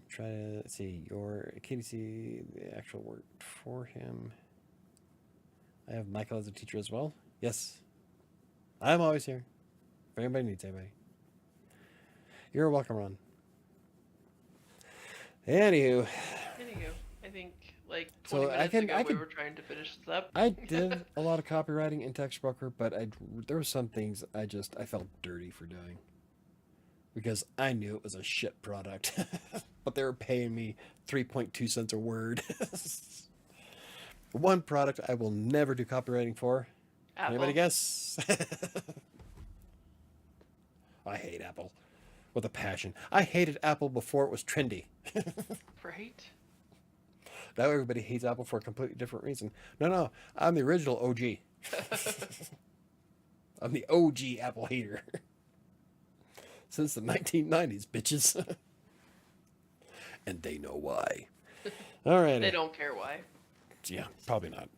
Try to see your KDC, the actual work for him. I have Michael as a teacher as well. Yes, I'm always here. If anybody needs anybody, you're welcome, Ron. Anywho, I think like 20 so minutes ago we were trying to finish this up. I did a lot of copywriting in Textbroker, but there were some things I felt dirty for doing, because I knew it was a shit product, but they were paying me 3.2 cents a word. One product I will never do copywriting for. Apple. Anybody guess? I hate Apple with a passion. I hated Apple before it was trendy. Right? Now everybody hates Apple for a completely different reason. No, I'm the original OG. I'm the OG Apple hater. Since the 1990s, bitches. And they know why. All right. They don't care why. Yeah, probably not.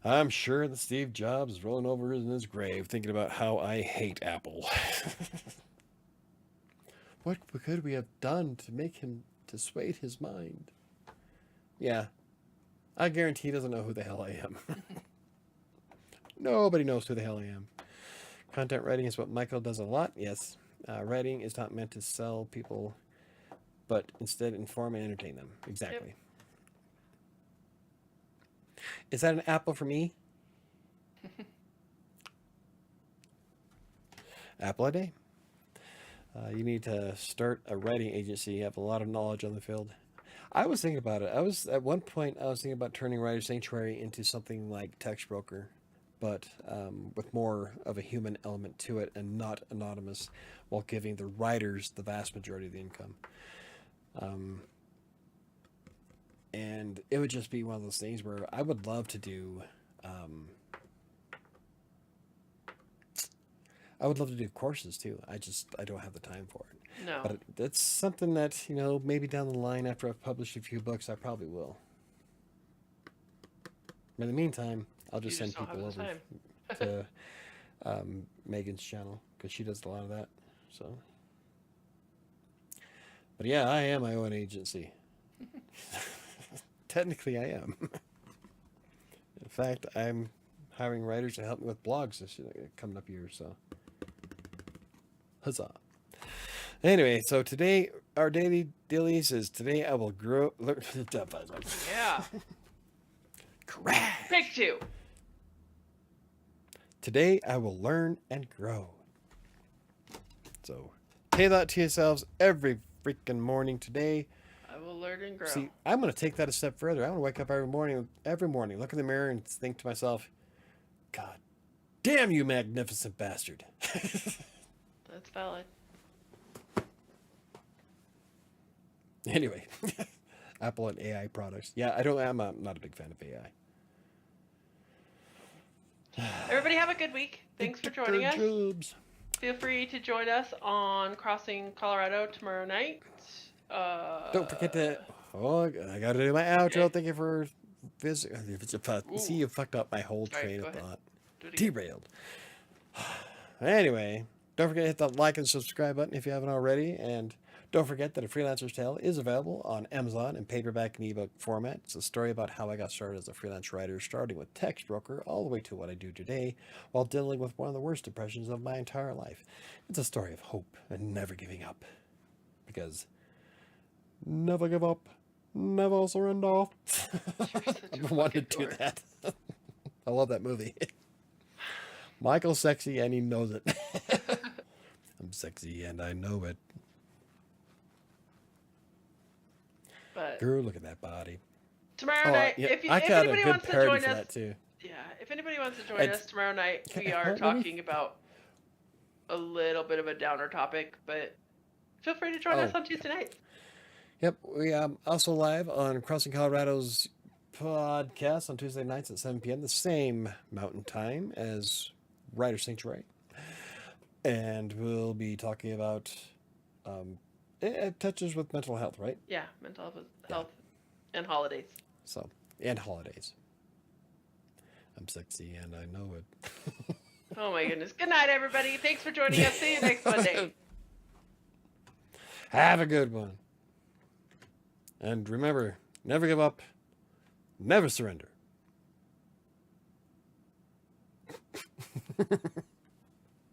I'm sure that Steve Jobs is rolling over in his grave thinking about how I hate Apple. What could we have done to make him dissuade his mind? Yeah, I guarantee he doesn't know who the hell I am. Nobody knows who the hell I am. Content writing is what Michael does a lot, yes. Writing is not meant to sell people, but instead inform and entertain them. Exactly. Yep. Is that an apple for me? Apple a day. You need to start a writing agency. You have a lot of knowledge on the field. I was thinking about it. At one point I was thinking about turning WriterSanctuary into something like Textbroker, but with more of a human element to it and not anonymous, while giving the writers the vast majority of the income. And it would just be one of those things where I would love to do, courses too. I don't have the time for it. No. But it's something that, maybe down the line after I've published a few books, I probably will. In the meantime, I'll just send people over to Megan's channel, because she does a lot of that. So, but yeah, I am my own agency. Technically, I am. In fact, I'm hiring writers to help me with blogs this coming up year. So, huzzah! Anyway, so today our daily dealies is today I will grow. Yeah. Crash. Pick two. Today I will learn and grow. So, say that to yourselves every freaking morning today. I will learn and grow. See, I'm going to take that a step further. I'm going to wake up every morning, look in the mirror and think to myself, God damn you, magnificent bastard. That's valid. Anyway, Apple and AI products. Yeah, I'm not a big fan of AI. Everybody have a good week. Thanks for joining us. Jobs. Feel free to join us on Crossing Colorado tomorrow night. Don't forget to... Oh, I got to do my outro. Okay. Thank you for visiting. See, you fucked up my whole train of thought. Derailed. Anyway, don't forget to hit the like and subscribe button if you haven't already. And don't forget that A Freelancer's Tale is available on Amazon in paperback and ebook format. It's a story about how I got started as a freelance writer, starting with Textbroker all the way to what I do today, while dealing with one of the worst depressions of my entire life. It's a story of hope and never giving up. Because never give up, never surrender. I wanted to do that. I love that movie. Michael's sexy and he knows it. I'm sexy and I know it. But Girl, look at that body. tomorrow night, yeah, if I got a anybody good wants to parody join for us, that too. yeah, if anybody wants to join us tomorrow night, we are let me- talking about a little bit of a downer topic, but feel free to join us on Tuesday nights. Yep, we also live on Crossing Colorado's podcast on Tuesday nights at 7 p.m. the same mountain time as WriterSanctuary, and we'll be talking about it touches with mental health, right? Yeah, mental health and holidays. So, and holidays. I'm sexy and I know it. Oh my goodness. Good night, everybody. Thanks for joining us. See you next Monday. Have a good one. And remember, never give up, never surrender.